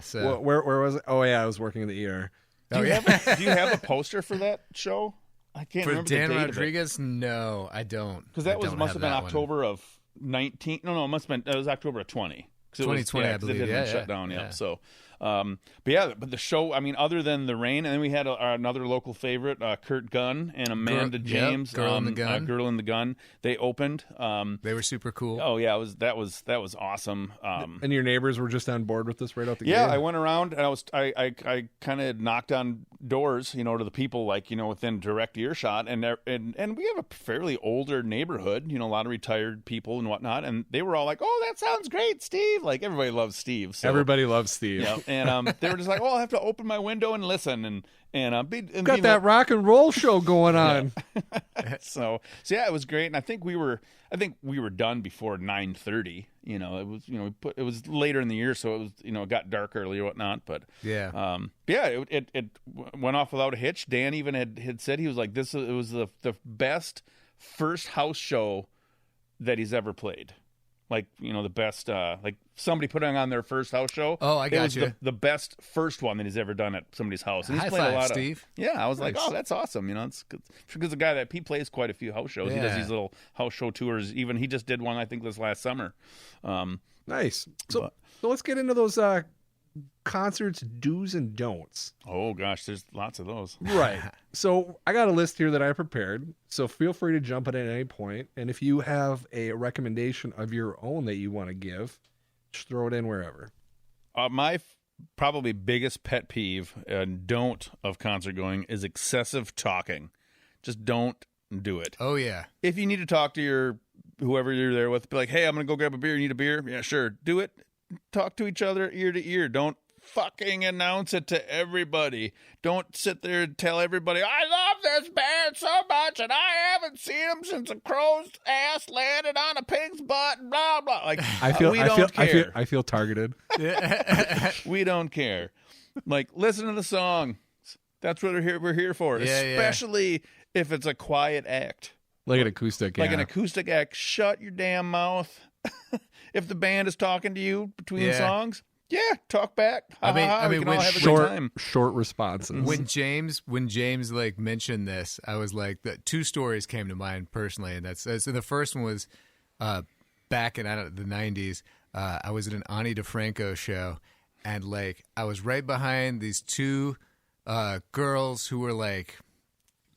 So where was it? Oh yeah, I was working in the ER. Do you have a poster for that show? I can't for remember Dan the date Rodriguez. No, I don't. Because that must have been October of 19. No, it must have been. It was October of 20. 2020, I believe. It had been shut down. Yeah. So, but the show. I mean, other than the rain, and then we had another local favorite, Kurt Gunn and Amanda James, Girl in the Gun. Girl in the Gun. They opened. They were super cool. Oh yeah, that was awesome. And your neighbors were just on board with this right out the gate. Yeah, I went around and I kind of knocked on doors, to the people within direct earshot, and we have a fairly older neighborhood, a lot of retired people and whatnot, and they were all like, "Oh, that sounds great, Steve!" Like everybody loves Steve. So. Everybody loves Steve. Yeah, And they were just like, "Oh, I have to open my window and listen." And Got that rock and roll show going on. so yeah, it was great. And I think we were done before 9:30. It was later in the year, so it was it got dark early or whatnot. But it went off without a hitch. Dan even had said he was like, it was the best first house show that he's ever played. Like, the best, like somebody putting on their first house show. Oh, I got you. The best first one that he's ever done at somebody's house. And he's High played five, a lot Steve. Yeah, I was like, oh, that's awesome. It's good. Because the guy he plays quite a few house shows. He does Yeah. these little house show tours. Even he just did one, I think, this last summer. Nice. So let's get into those concerts do's and don'ts. Oh gosh, there's lots of those. Right. So I got a list here that I prepared. So feel free to jump in at any point. And if you have a recommendation of your own that you want to give, just throw it in wherever. My probably biggest pet peeve and don't of concert going is excessive talking. Just don't do it. Oh yeah. If you need to talk to whoever you're there with, be like, "Hey, I'm gonna go grab a beer. You need a beer? Yeah, sure. Do it. Talk to each other ear to ear. Don't fucking announce it to everybody. Don't sit there and tell everybody, I love this band so much and I haven't seen them since a crow's ass landed on a pig's butt and blah blah." Like, we don't care. I feel targeted. We don't care. Like, listen to the song. That's what we're here for. Yeah, Especially if it's a quiet act. Like an acoustic. Like an acoustic act. Shut your damn mouth. If the band is talking to you between songs, talk back. I mean, we can all have a good time. Short responses. When James like mentioned this, I was like, two stories came to mind personally, and so the first one was back in the 90s. I was at an Ani DeFranco show, and like I was right behind these two girls who were like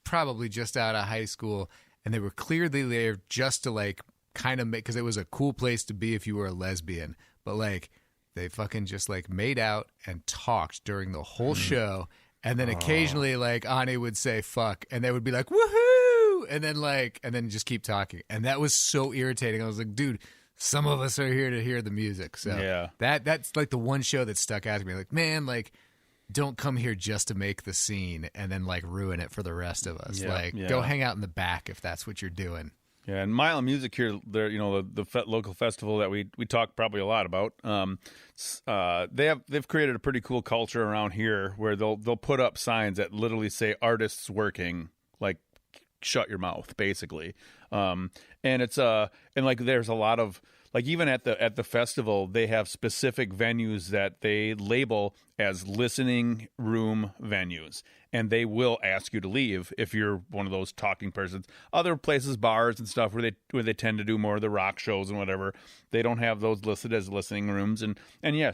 probably just out of high school, and they were clearly there just to like kind of make, because it was a cool place to be if you were a lesbian, but like they fucking just like made out and talked during the whole show, and then occasionally like Ani would say fuck, and they would be like woohoo, and then just keep talking, and that was so irritating. I was like, dude, some of us are here to hear the music. So that's like the one show that stuck out to me. Like, man, like, don't come here just to make the scene and then like ruin it for the rest of us. Go hang out in the back if that's what you're doing. Yeah, and Mile of Music here, there, the local festival that we talk probably a lot about. They've created a pretty cool culture around here where they'll put up signs that literally say "artists working," like shut your mouth, basically. And it's and like there's a lot of, like, even at the festival, they have specific venues that they label as listening room venues, and they will ask you to leave if you're one of those talking persons. Other places, bars and stuff, where they tend to do more of the rock shows and whatever, they don't have those listed as listening rooms, and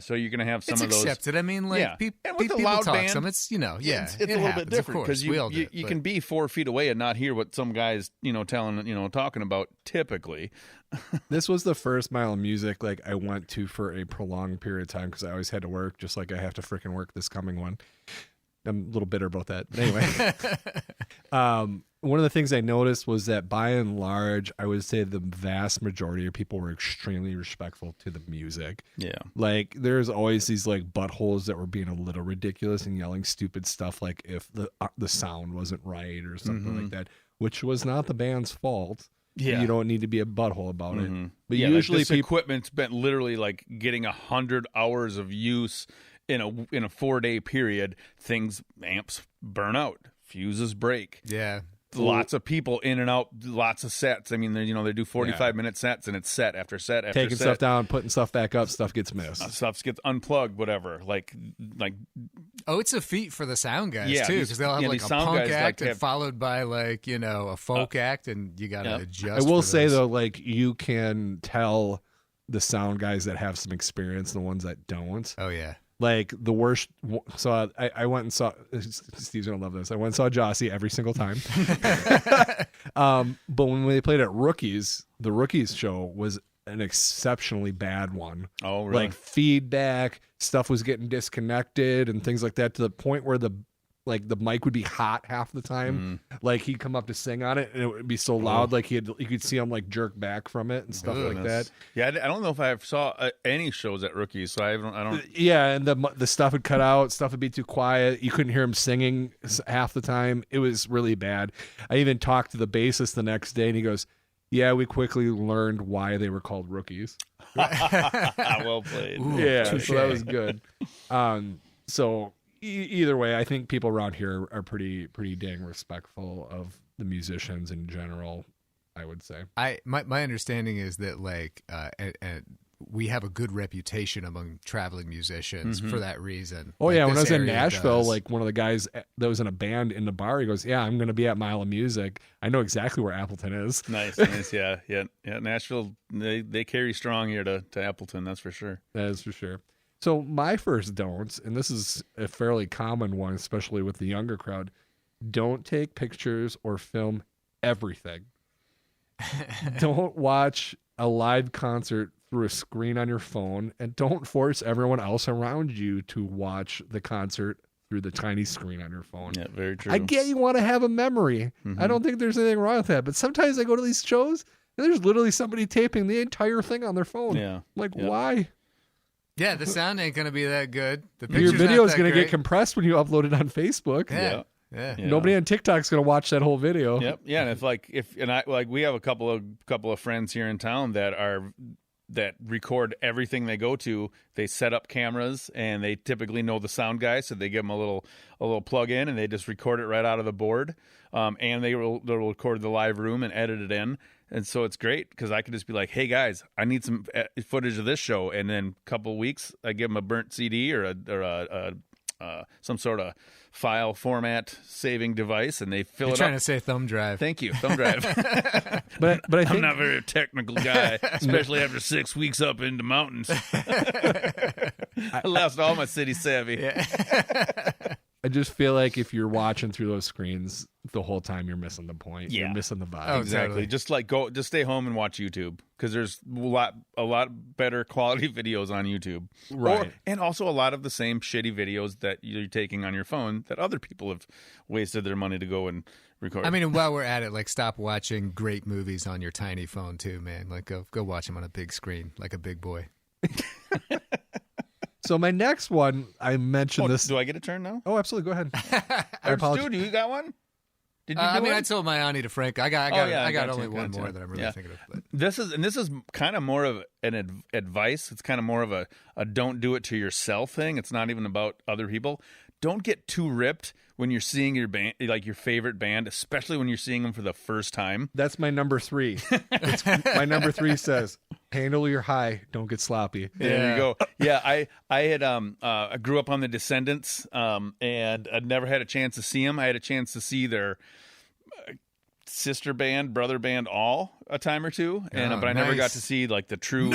so you're gonna have some of those. It's accepted. I mean, like, and with the people loud talk band, some. It's it's a little bit different because you can be 4 feet away and not hear what some guys talking about typically. This was the first Mile of Music like I went to for a prolonged period of time because I always had to work, just like I have to freaking work this coming one. I'm a little bitter about that. But anyway, one of the things I noticed was that by and large, I would say the vast majority of people were extremely respectful to the music. Yeah. Like, there's always these like buttholes that were being a little ridiculous and yelling stupid stuff, like if the sound wasn't right or something like that, which was not the band's fault. Yeah. You don't need to be a butthole about it. But Yeah, usually like this equipment's been literally like getting 100 hours of use in a 4-day period. Amps burn out, fuses break. Yeah. Lots of people in and out, lots of sets. I mean, they do 45-minute sets, and it's set after set after taking set. stuff down, putting stuff back up, stuff gets missed. Stuff gets unplugged, whatever. Like. Oh, it's a feat for the sound guys too, because they'll have like a sound punk guys act like and followed by like a folk act, and you got to adjust. I will say though, like, you can tell the sound guys that have some experience and the ones that don't. Oh yeah. Like the worst. So I went and saw. Steve's gonna love this. I went and saw Jossie every single time. But when they played at Rookies, the Rookies show was an exceptionally bad one. Oh, really? Like feedback, stuff was getting disconnected and things like that, to the point where the like the mic would be hot half the time. Like he'd come up to sing on it and it would be so loud, like you could see him like jerk back from it and stuff like that. Yeah, I don't know if I saw any shows at Rookies, so I don't. Yeah, and the stuff would cut out. Stuff would be too quiet. You couldn't hear him singing half the time. It was really bad. I even talked to the bassist the next day, and he goes, "Yeah, we quickly learned why they were called Rookies." Well played. Ooh, Yeah, touche. so that was good. So either way, I think people around here are pretty dang respectful of the musicians in general, I would say. My understanding is that like we have a good reputation among traveling musicians for that reason. Oh Like, yeah, when I this was in area Nashville, does. like one of the guys that was in a band in the bar, he goes, "Yeah, I'm going to be at Mile of Music. I know exactly where Appleton is." Nice. Yeah. Nashville, they carry strong here to Appleton, that's for sure. That is for sure. So my first don't, and this is a fairly common one, especially with the younger crowd, don't take pictures or film everything. Don't watch a live concert through a screen on your phone, and don't force everyone else around you to watch the concert through the tiny screen on your phone. Yeah, very true. I get you want to have a memory. I don't think there's anything wrong with that, but sometimes I go to these shows and there's literally somebody taping the entire thing on their phone. Yeah. I'm like, Yeah. why? Yeah, the sound ain't gonna be that good. The Your picture's video not is that going to get great. compressed when you upload it on Facebook. Yeah. Yeah. Nobody on TikTok's going to watch that whole video. Yep. Yeah, and we have a couple of friends here in town that record everything they go to. They set up cameras and they typically know the sound guy, so they give them a little plug in and they just record it right out of the board. And they'll record the live room and edit it in. And so it's great because I can just be like, "Hey guys, I need some footage of this show," and then a couple of weeks I give them a burnt CD or some sort of file format saving device, and they fill You're it trying up. to say thumb drive. Thank you, thumb drive. But I I'm think not a very technical guy, especially after 6 weeks up in the mountains. I lost all my city savvy. I just feel like if you're watching through those screens the whole time, you're missing the point. Yeah. You're missing the vibe. Oh, Exactly. Totally. Just stay home and watch YouTube because there's a lot better quality videos on YouTube. Right. And also a lot of the same shitty videos that you're taking on your phone that other people have wasted their money to go and record. I mean, and while we're at it, like stop watching great movies on your tiny phone too, man. Like go watch them on a big screen, like a big boy. So my next one, I mentioned this. Do I get a turn now? Oh, absolutely. Go ahead. I Or apologize. Stu, do you got one? Did you do I mean, one? I told my auntie to Frank. I got only one more that I'm really thinking of. But. This is kind of more of an advice. It's kind of more of a don't do it to yourself thing. It's not even about other people. Don't get too ripped when you're seeing your band, like your favorite band, especially when you're seeing them for the first time. That's my number 3. My number 3 says, handle your high, don't get sloppy. There you go. Yeah, I grew up on the Descendants, and I'd never had a chance to see them. I had a chance to see their sister band, brother band, all a time or two, but I never nice. got to see like the true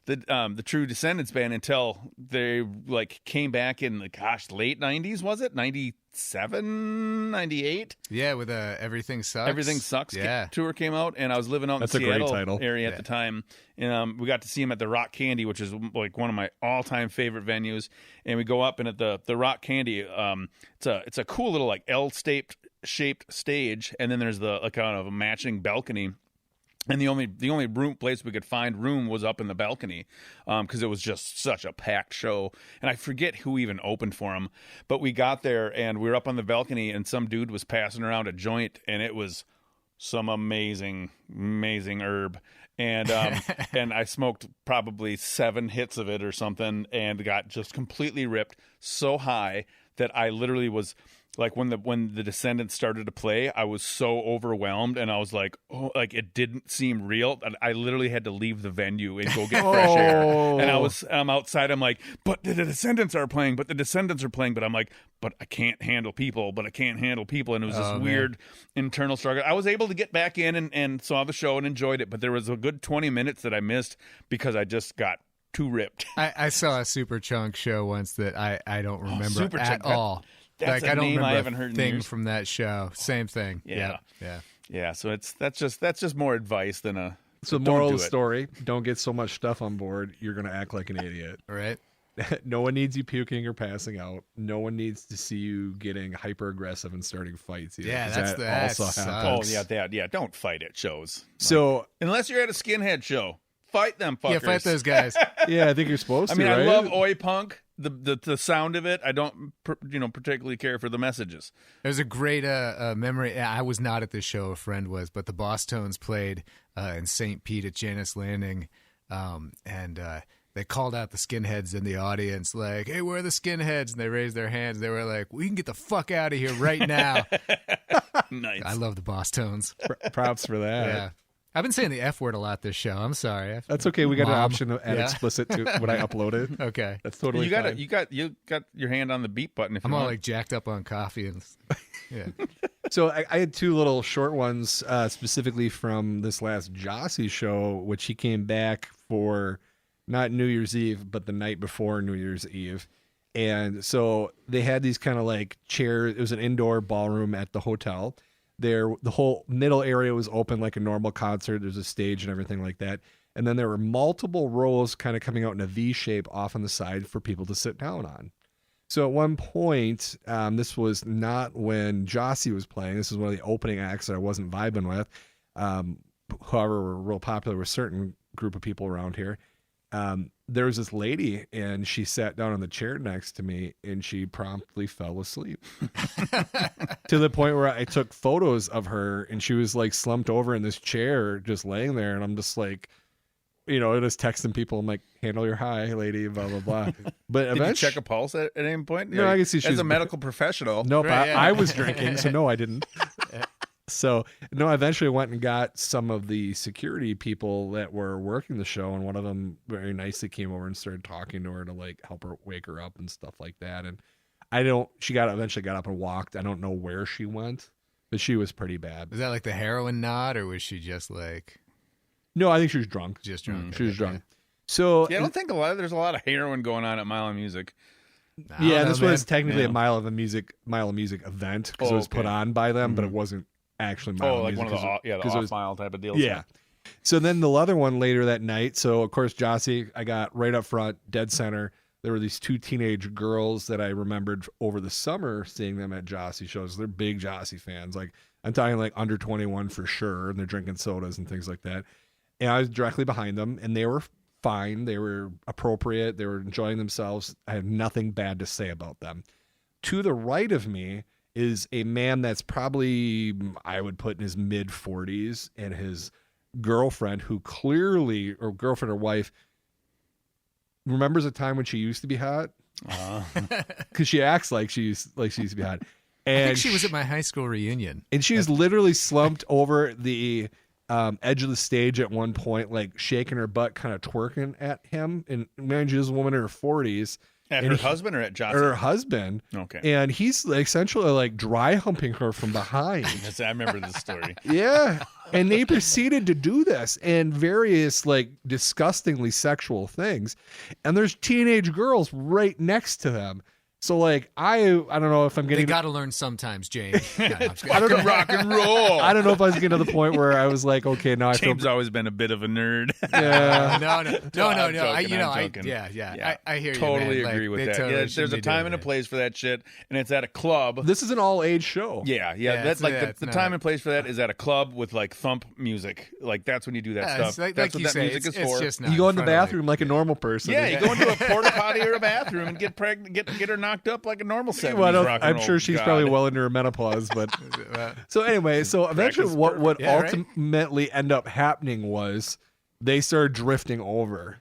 the true Descendants band until they like came back in the late 90s. Was it 97, 98? Yeah, with Everything Sucks. Everything Sucks Yeah. tour came out, and I was living out That's in a great Seattle title. area at the time, and we got to see him at the Rock Candy, which is like one of my all-time favorite venues. And we go up, and at the Rock Candy, it's a cool little like L-shaped stage, and then there's the kind of a matching balcony. And the only place we could find room was up in the balcony, because it was just such a packed show. And I forget who even opened for him, but we got there and we were up on the balcony, and some dude was passing around a joint, and it was some amazing herb. And and I smoked probably 7 hits of it or something, and got just completely ripped so high that I literally was. Like when the Descendants started to play, I was so overwhelmed, and I was like, oh, like it didn't seem real. I literally had to leave the venue and go get fresh air. And I'm outside. I'm like, but the Descendants are playing. But I'm like, but I can't handle people. And it was this weird internal struggle. I was able to get back in and saw the show and enjoyed it, but there was a good 20 minutes that I missed because I just got too ripped. I saw a Superchunk show once that I don't remember Superchunk, at all. That's like, a I don't name remember I haven't heard in thing years. from that show. Same thing. Yeah. Yeah. Yeah, so that's just more advice than a. So don't moral do of the it. story, don't get so much stuff on board. You're going to act like an idiot. All right. No one needs you puking or passing out. No one needs to see you getting hyper aggressive and starting fights. Either, Yeah, 'cause that's that that also sucks. happens. Oh yeah, that yeah. Don't fight at shows. So Unless you're at a skinhead show, fight them fuckers. Yeah, fight those guys. yeah, I think you're supposed I to. mean, right? I love oi punk. The sound of it. I don't particularly care for the messages. There's a great memory. I was not at this show; a friend was, but the Boss Tones played in St. Pete at Janus Landing, and they called out the skinheads in the audience, like, "Hey, where are the skinheads?" And they raised their hands. They were like, "We can get the fuck out of here right now." Nice. I love the Boss Tones. Props for that. Yeah, I've been saying the F word a lot this show. I'm sorry. That's okay. We got an Mom. option to add Yeah. explicit to what I uploaded. Okay, That's totally fine. You got your hand on the beat button. If I'm you all want. like jacked up on coffee and yeah. So I had two little short ones specifically from this last Jossie show, which he came back for not New Year's Eve, but the night before New Year's Eve. And so they had these kind of like chairs. It was an indoor ballroom at the hotel. The whole middle area was open like a normal concert. There's a stage and everything like that. And then there were multiple rows kind of coming out in a V shape off on the side for people to sit down on. So at one point, this was not when Jossie was playing. This was one of the opening acts that I wasn't vibing with. However, were real popular with a certain group of people around here. There was this lady, and she sat down on the chair next to me, and she promptly fell asleep. To the point where I took photos of her, and she was like slumped over in this chair, just laying there, and I'm just like, just texting people. I'm like, handle your high, lady, blah, blah, blah. But Did you eventually, check a pulse at any point? No, I can see she as was- a medical professional. nope, Right, yeah. I was drinking, so no, I didn't. So, no, I eventually went and got some of the security people that were working the show, and one of them very nicely came over and started talking to her to like help her wake her up and stuff like that. And she eventually got up and walked. I don't know where she went, but she was pretty bad. Was that like the heroin nod, or was she just like No, I think she was drunk. just drunk? She was drunk. So, Yeah, I don't think there's a lot of heroin going on at Mile of Music. I don't yeah, know, this man. was technically Yeah. a Mile of Music event because Oh, it was put okay. on by them, but it wasn't actually Mile Oh, of like Music. one of the 'cause it was- off mile type of deals. Yeah. So then the other one later that night. So of course, Jossie, I got right up front, dead center. There were these two teenage girls that I remembered over the summer seeing them at Jossie shows. They're big Jossie fans. Like I'm talking like under 21 for sure. And they're drinking sodas and things like that. And I was directly behind them, and they were fine. They were appropriate. They were enjoying themselves. I have nothing bad to say about them. To the right of me is a man that's probably, I would put in his mid 40s, and his girlfriend, who clearly, or girlfriend or wife, remembers a time when she used to be hot, because she acts like she used to be hot. And I think she was at my high school reunion. and she's literally slumped over the edge of the stage at one point, like shaking her butt, kind of twerking at him. And mind you, this woman in her 40s. At And her he- husband or at Johnson? Her husband. Okay. And he's like, essentially like dry humping her from behind. Yes, I remember this story. Yeah. And they proceeded to do this and various like disgustingly sexual things. And there's teenage girls right next to them. So like I don't know if I'm They getting got to learn sometimes, James. No, I'm just I don't know. Rock and roll. I don't know if I was getting to the point where I was like, okay, now I feel James always been a bit of a nerd. yeah. no. I'm joking, I'm joking. Yeah. I hear you. Totally man. agree with they that. Totally Yeah, shouldn't there's a be time doing and a that. place for that shit, and it's at a club. This is an all age show. Yeah. Yeah, That's like it's the not- time and place for that is at a club with like thump music. Like that's when you do that Yeah, stuff. it's like, That's like what you that say, music it's, is for. just not You go in the front of, like- bathroom like a normal person. Yeah, you go into a porta potty or a bathroom and get pregnant, get her knocked up like a normal 70s Well, rock and I'm roll. sure she's God. probably well into her menopause, but so anyway, so eventually Practice what perfect. Yeah, right? ultimately ended up happening was they started drifting over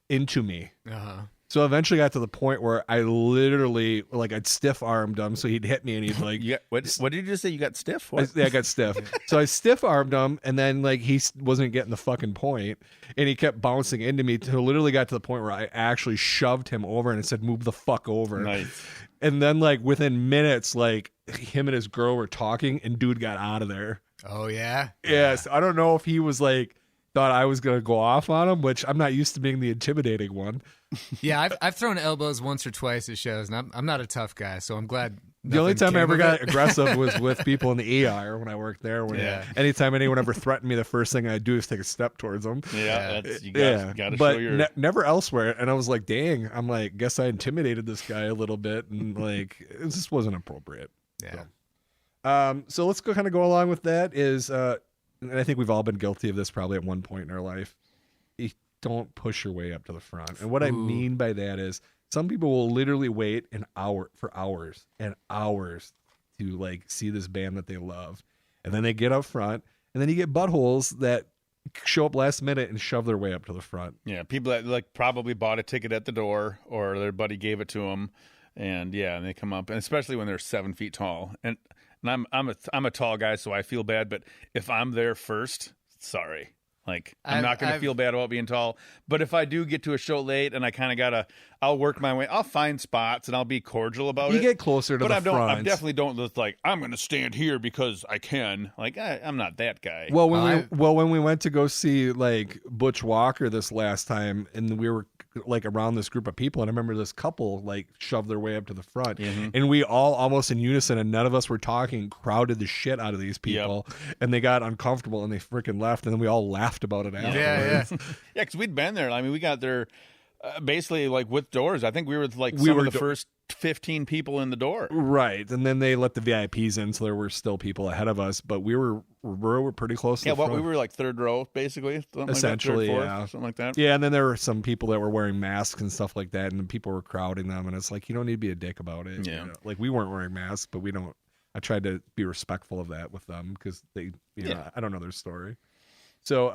into me. Uh-huh. So eventually got to the point where I literally like I'd stiff armed him, so he'd hit me and he'd like You got, what did you just say? You got stiff? What? I got stiff. So I stiff armed him, and then like he wasn't getting the fucking point, and he kept bouncing into me till literally got to the point where I actually shoved him over and I said, "Move the fuck over." Nice. And then like within minutes, like him and his girl were talking, and dude got out of there. Oh yeah. Yes, I don't know if he was like thought I was gonna go off on him, which I'm not used to being the intimidating one. Yeah, I've thrown elbows once or twice at shows, and I'm not a tough guy, so I'm glad. The only nothing time I came ever of got it. aggressive was with people in the ER when I worked there. Yeah. Anytime anyone ever threatened me, the first thing I do is take a step towards them. Yeah, that's, you Yeah, got to but show your. never elsewhere. And I was like, dang, I'm like, guess I intimidated this guy a little bit, and like, it just wasn't appropriate. Yeah. So let's go kind of go along with that is, and I think we've all been guilty of this probably at one point in our life. You don't push your way up to the front. And what I mean by that is some people will literally wait for hours and hours to like see this band that they love. And then they get up front, and then you get buttholes that show up last minute and shove their way up to the front. Yeah, people that like probably bought a ticket at the door or their buddy gave it to them, and they come up, and especially when they're 7 feet tall. And I'm a tall guy, so I feel bad. But if I'm there first, sorry. Like, I'm not going to feel bad about being tall. But if I do get to a show late and I kind of I'll work my way. I'll find spots and I'll be cordial about it. You get closer to the front. I definitely don't look like I'm going to stand here because I can. Like, I'm not that guy. Well, when we went to go see like Butch Walker this last time, and we were like around this group of people, and I remember this couple like shoved their way up to the front, and we all almost in unison, and none of us were talking, crowded the shit out of these people, and they got uncomfortable and they freaking left, and then we all laughed about it afterwards. Yeah, because we'd been there. I mean, we got there basically like with doors. I think we were like some of the first 15 people in the door. Right, and then they let the VIPs in, so there were still people ahead of us, but we were pretty close to the front. We were like third row, basically. Essentially, like that, something like that. Yeah, and then there were some people that were wearing masks and stuff like that, and people were crowding them, and it's like, you don't need to be a dick about it. Yeah. You know? Like, we weren't wearing masks, but I tried to be respectful of that with them, because they, I don't know their story. So,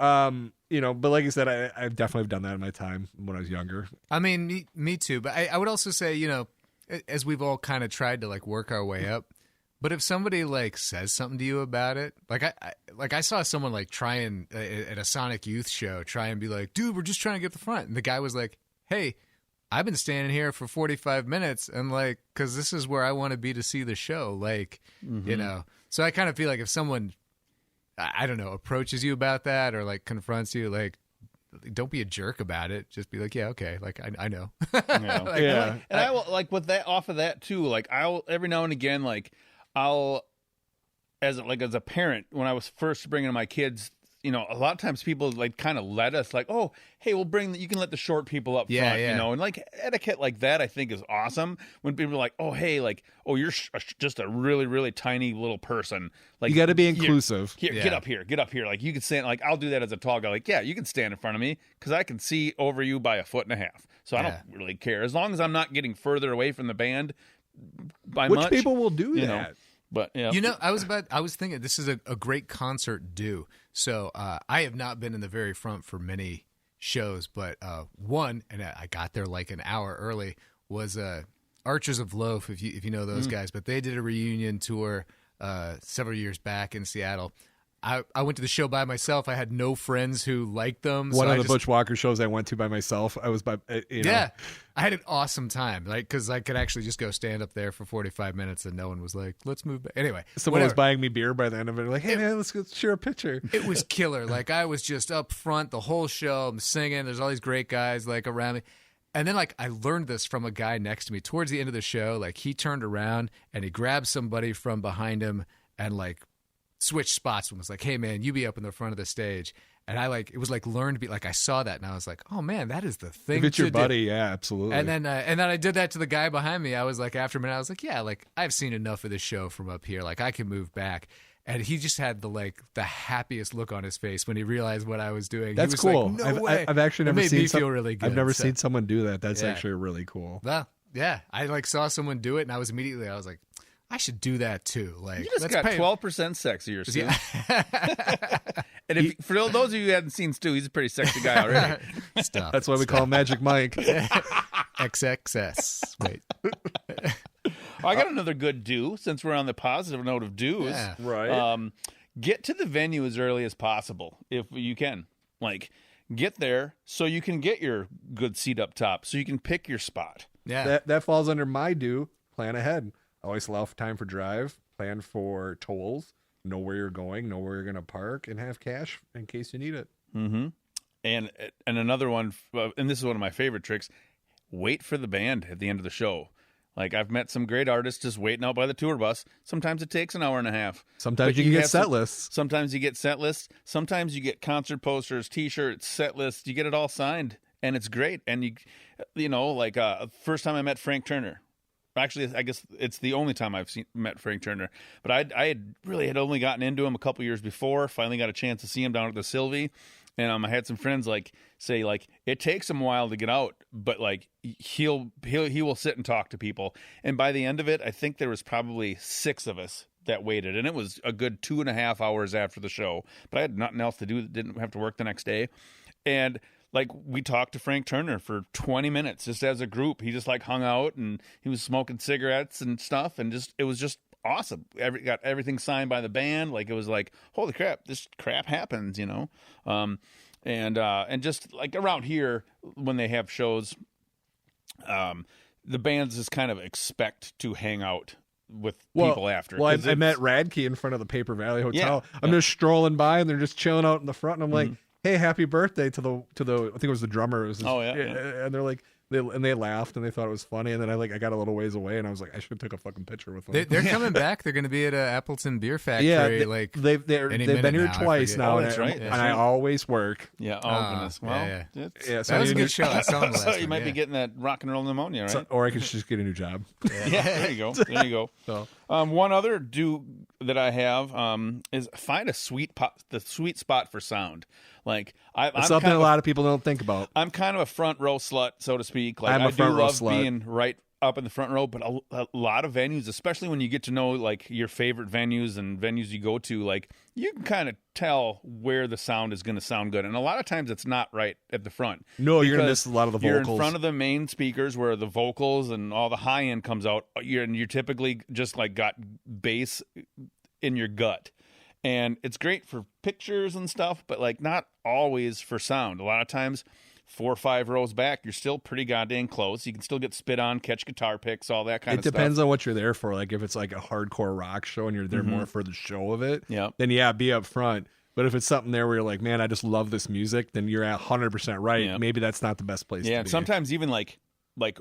but like I said, I've definitely done that in my time when I was younger. I mean, me too. But I would also say, as we've all kind of tried to like work our way up, but if somebody like says something to you about it, I saw someone like try and at a Sonic Youth show try and be like, dude, we're just trying to get the front, and the guy was like, hey, I've been standing here for 45 minutes, and like, because this is where I want to be to see the show, like, So I kind of feel like if someone, I don't know, approaches you about that or like confronts you, like, don't be a jerk about it. Just be like, yeah, okay, like I know. Yeah. And I will like with that off of that too. Like I'll every now and again, like I'll as a parent when I was first bringing my kids. A lot of times people like kind of let us like, oh, hey, you can let the short people up front, and like etiquette like that, I think is awesome. When people are like, oh, hey, like, oh, you're just a really, really tiny little person. Like, you got to be inclusive. Here, get up here. Like you can stand, like I'll do that as a tall guy. Like, yeah, you can stand in front of me because I can see over you by 1.5 feet. So I don't really care. As long as I'm not getting further away from the band by Which much. people will do that. But yeah, I was thinking this is a great concert due. So I have not been in the very front for many shows, but one, and I got there like an hour early, was Archers of Loaf, if you know those guys. But they did a reunion tour several years back in Seattle. I went to the show by myself. I had no friends who liked them. One of the Butch Walker shows I went to by myself. I was Yeah, I had an awesome time, like because I could actually just go stand up there for 45 minutes, and no one was like, "Let's move back." Anyway, someone was buying me beer by the end of it. Like, hey man, let's go share a picture. It was killer. Like I was just up front the whole show. I'm singing. There's all these great guys like around me. And then, like, I learned this from a guy next to me. Towards the end of the show, like, he turned around and he grabbed somebody from behind him and, like, switched spots and was like, hey, man, you be up in the front of the stage. And it was like learned to be like, I saw that and I was like, oh, man, that is the thing if it's your to do. buddy, yeah, absolutely. And then I did that to the guy behind me. I was like, after a minute, I was like, yeah, like, I've seen enough of this show from up here. Like, I can move back. And he just had the happiest look on his face when he realized what I was doing. That's he was cool. Like, no way. I've actually never it made seen me feel really good. I've never seen someone do that. That's actually really cool. Well, yeah, I like saw someone do it, and I was like, I should do that too. Like, you just got 12% sexier, Stu. Yeah. And if for those of you who hadn't seen Stu, he's a pretty sexy guy already. Stop. That's why we call him Magic Mike. XXS. Wait. I got another good do since we're on the positive note of do's. Yeah. Right. Get to the venue as early as possible if you can. Like, get there so you can get your good seat up top, so you can pick your spot. Yeah. That falls under my do. Plan ahead. Always allow for time for drive. Plan for tolls. Know where you're going. Know where you're going to park, and have cash in case you need it. Mm-hmm. And another one, and this is one of my favorite tricks, wait for the band at the end of the show. Like, I've met some great artists just waiting out by the tour bus. Sometimes it takes an hour and a half. Sometimes But you can get have set some- lists. Sometimes you get set lists. Sometimes you get concert posters, T-shirts, set lists. You get it all signed, and it's great. And you know, like first time I met Frank Turner. Actually, I guess it's the only time I've met Frank Turner. But I had only gotten into him a couple years before. Finally got a chance to see him down at the Sylvie. And I had some friends say it takes him a while to get out, but like he will sit and talk to people. And by the end of it, I think there was probably 6 of us that waited, and it was a good 2.5 hours after the show. But I had nothing else to do; didn't have to work the next day. And like, we talked to Frank Turner for 20 minutes just as a group. He just like hung out and he was smoking cigarettes and stuff, and it was just awesome. Got everything signed by the band. Like, it was like, holy crap, this crap happens, you know? And just like around here when they have shows, the bands just kind of expect to hang out with people after. Well, 'Cause I met it's- Radke in front of the Paper Valley Hotel. Yeah, I'm just strolling by, and they're just chilling out in the front, and I'm like, Mm-hmm. "Hey, happy birthday to the I think it was the drummer." It was Oh, yeah. And they're like, they laughed and they thought it was funny, and then I got a little ways away, and I was like, I should have took a fucking picture with them. They're coming back. They're going to be at Appleton Beer Factory. yeah, like they've any been minute here now, I twice forget. now, Oh, and, that's I, right, and that's I right. always work. Yeah. Oh, Ah, goodness. Well, yeah, it's- Yeah, so that I was a need good show. I saw them last so one, you might be yeah. getting that rock and roll pneumonia, right? So- or I could just get a new job. Yeah, there you go. There you go. So One other that I have is find the sweet spot for sound. Like I'm it's something kind a of lot of people don't think about. I'm kind of a front row slut, so to speak. Like, I'm a I do front row love slut. being right up in the front row, but a lot of venues, especially when you get to know like your favorite venues and venues you go to, like, you can kind of tell where the sound is going to sound good, and a lot of times it's not right at the front. No, you're gonna Because miss a lot of the You're vocals. in front of the main speakers where the vocals and all the high end comes out. You're typically just like got bass in your gut. And it's great for pictures and stuff, but like not always for sound. A lot of times 4 or 5 rows back, you're still pretty goddamn close. You can still get spit on, catch guitar picks, all that kind It of stuff. depends on what you're there for. Like, if it's like a hardcore rock show and you're there more for the show of it, Yeah. then yeah, be up front. But if it's something there where you're like, man, I just love this music, then you're at 100% right. Yeah. Maybe that's not the best place Yeah, to and be. sometimes even like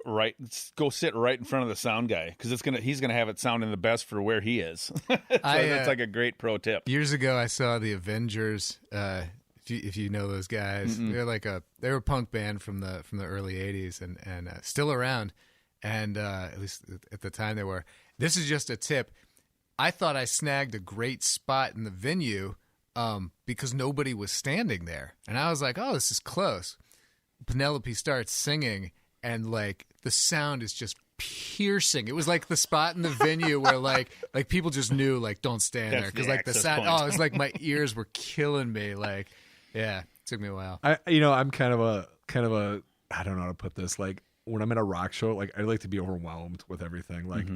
right, go sit right in front of the sound guy because he's gonna have it sounding the best for where he is. So that's like a great pro tip. Years ago, I saw the Avengers. If you know those guys, they're like they were a punk band from the early '80s and still around, and at least at the time they were. This is just a tip. I thought I snagged a great spot in the venue because nobody was standing there, and I was like, "Oh, this is close." Penelope starts singing, and like the sound is just piercing. It was like the spot in the venue where like people just knew like don't stand That's there because the like the access sound. point. Oh, it's like my ears were killing me. Like, yeah, it took me a while. I'm kind of a I don't know how to put this. Like, when I'm at a rock show, like, I like to be overwhelmed with everything. Like,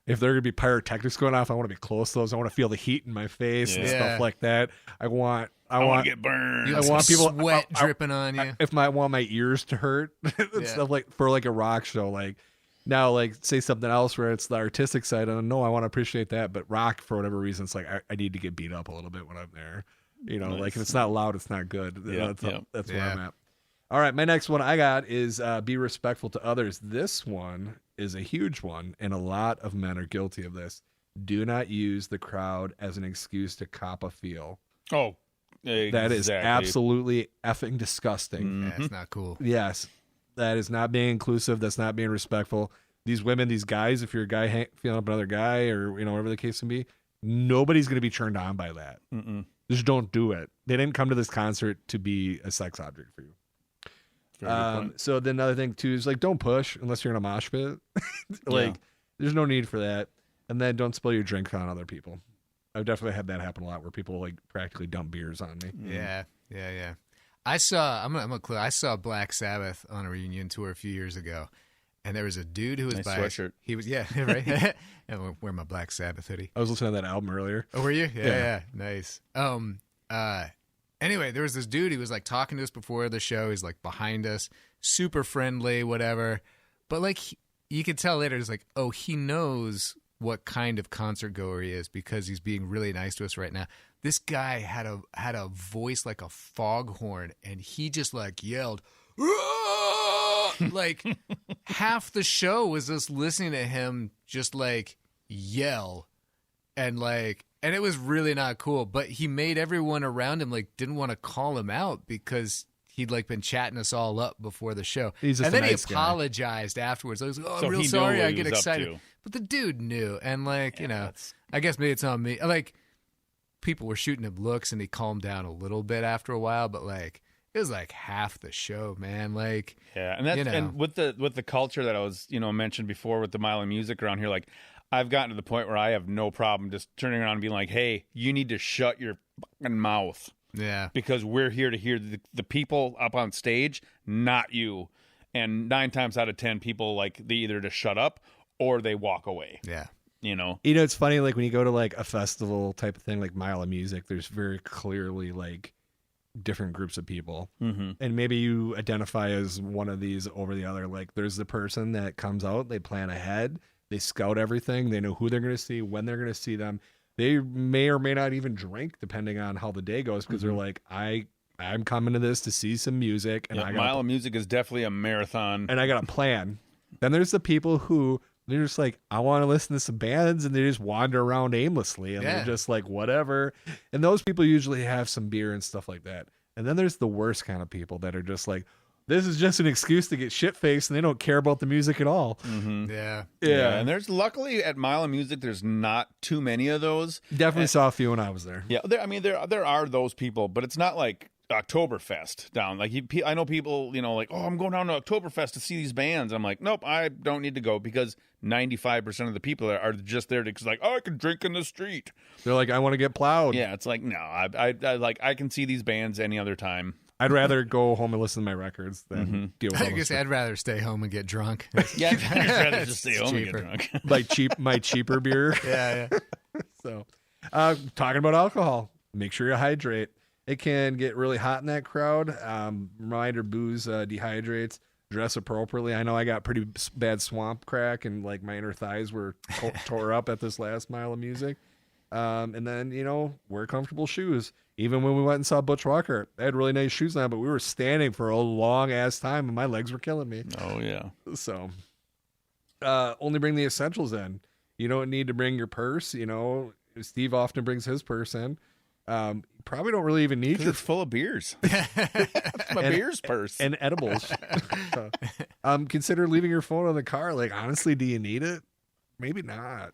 if there are gonna be pyrotechnics going off, I want to be close to those. I want to feel the heat in my face and Yeah. stuff like that. I want to get burned. You I have want some people- sweat I- dripping on you. if I want my ears to hurt and Yeah. stuff, like, for like a rock show. Like, now, like, say something else where it's the artistic side, and no, I want to appreciate that, but rock, for whatever reason, it's like I need to get beat up a little bit when I'm there. You know, like, if it's not loud, it's not good. Yeah, That's where Yeah. I'm at. All right, my next one I got is be respectful to others. This one is a huge one, and a lot of men are guilty of this. Do not use the crowd as an excuse to cop a feel. Oh, exactly. That is absolutely effing disgusting. Yeah, it's not cool. Yes, that is not being inclusive. That's not being respectful. These women, these guys, if you're a guy feeling up another guy, or whatever the case may be, nobody's going to be turned on by that. Mm-mm. Just don't do it. They didn't come to this concert to be a sex object for you. Very good point. So then another thing too is like, don't push unless you're in a mosh pit. Like, there's no need for that. And then don't spill your drink on other people. I've definitely had that happen a lot where people like practically dump beers on me. Yeah. I saw. I'm gonna clear. I saw Black Sabbath on a reunion tour a few years ago, and there was a dude who was Nice by. sweatshirt. He was right. And I'm wearing my Black Sabbath hoodie. I was listening to that album earlier. Oh, were you? Yeah. Yeah, nice. Anyway, there was this dude. He was like talking to us before the show. He's like behind us, super friendly, whatever. But like, you could tell later, it's like, oh, he knows what kind of concert goer he is because he's being really nice to us right now. This guy had a voice like a foghorn, and he just like yelled, "Aah!" Like half the show was just listening to him just like yell, and it was really not cool. But he made everyone around him like didn't want to call him out because he'd like been chatting us all up before the show. He's just and then a nice he guy. apologized afterwards. I was like, "Oh, So I'm real he knew sorry. what I he get was up excited." to. But the dude knew, and that's- I guess maybe it's on me. Like people were shooting him looks, and he calmed down a little bit after a while. But like it was like half the show, man. Like Yeah, and that's you know. and with the culture that I was mentioned before with the Mile of Music around here, like I've gotten to the point where I have no problem just turning around and being like, "Hey, you need to shut your fucking mouth yeah, because we're here to hear the people up on stage, not you." And 9 times out of 10, people like they either just shut up or they walk away. yeah. You know, it's funny, like when you go to like a festival type of thing, like Mile of Music, there's very clearly like different groups of people. Mm-hmm. And maybe you identify as one of these over the other. Like there's the person that comes out, they plan ahead, they scout everything, they know who they're going to see, when they're going to see them. They may or may not even drink depending on how the day goes because they're like, I'm coming to this to see some music, and I Mile of Music is definitely a marathon. and I got a plan. Then there's the people who they're just like, I want to listen to some bands, and they just wander around aimlessly, and Yeah. they're just like, whatever. And those people usually have some beer and stuff like that. And then there's the worst kind of people that are just like, this is just an excuse to get shit faced, and they don't care about the music at all. Mm-hmm. Yeah. Yeah, and there's luckily at Mile of Music, there's not too many of those. Definitely saw a few when I was there. Yeah, there are those people, but it's not like Oktoberfest down. Like I know people, like, oh, I'm going down to Oktoberfest to see these bands. I'm like, nope, I don't need to go because 95% of the people are just there because like, oh, I can drink in the street. They're like, I want to get plowed. Yeah, it's like no, I can see these bands any other time. I'd rather go home and listen to my records than deal with all I this guess stuff. I'd rather stay home and get drunk. Yeah, I'd rather just stay It's home cheaper. and get drunk. like my cheaper beer. Yeah. So, talking about alcohol, make sure you hydrate. It can get really hot in that crowd. Reminder, booze dehydrates. Dress appropriately. I know I got pretty bad swamp crack, and like my inner thighs were tore up at this last Mile of Music. And then, wear comfortable shoes. Even when we went and saw Butch Walker, I had really nice shoes on, but we were standing for a long ass time, and my legs were killing me. Oh yeah. So, only bring the essentials in. You don't need to bring your purse. Steve often brings his purse in. You probably don't really even need Because your it's full of beers. It's my beers purse. and edibles. Consider leaving your phone in the car. Like, honestly, do you need it? Maybe not.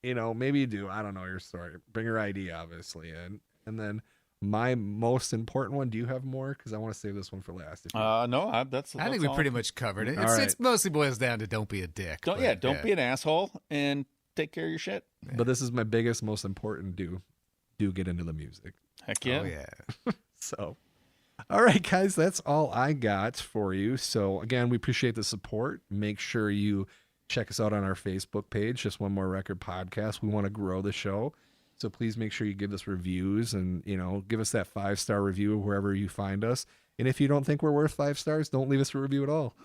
Maybe you do. I don't know your story. Bring your ID, obviously, and then my most important one. Do you have more? Because I want to save this one for last. If you- No, that's. I think we pretty much covered it. All right. It's mostly boils down to don't be a dick. Don't but, be an asshole and take care of your shit. But this is my biggest, most important. Do get into the music. Heck yeah. Oh, yeah. So, all right, guys, that's all I got for you. So, again, we appreciate the support. Make sure you check us out on our Facebook page, Just One More Record Podcast. We want to grow the show. So please make sure you give us reviews and, give us that 5-star review wherever you find us. And if you don't think we're worth 5 stars, don't leave us a review at all.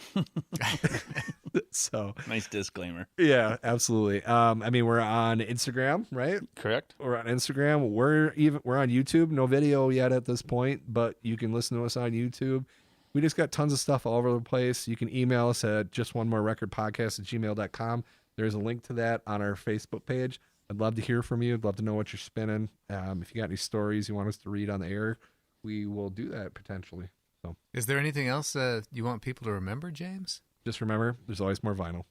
So, Nice disclaimer. yeah, absolutely. We're on Instagram, right? Correct. We're on Instagram. We're on YouTube. No video yet at this point, but you can listen to us on YouTube. We just got tons of stuff all over the place. You can email us at justonemorerecordpodcast@gmail.com. There's a link to that on our Facebook page. I'd love to hear from you. I'd love to know what you're spinning. If you got any stories you want us to read on the air, we will do that potentially. So Is there anything else you want people to remember, James? just remember, there's always more vinyl.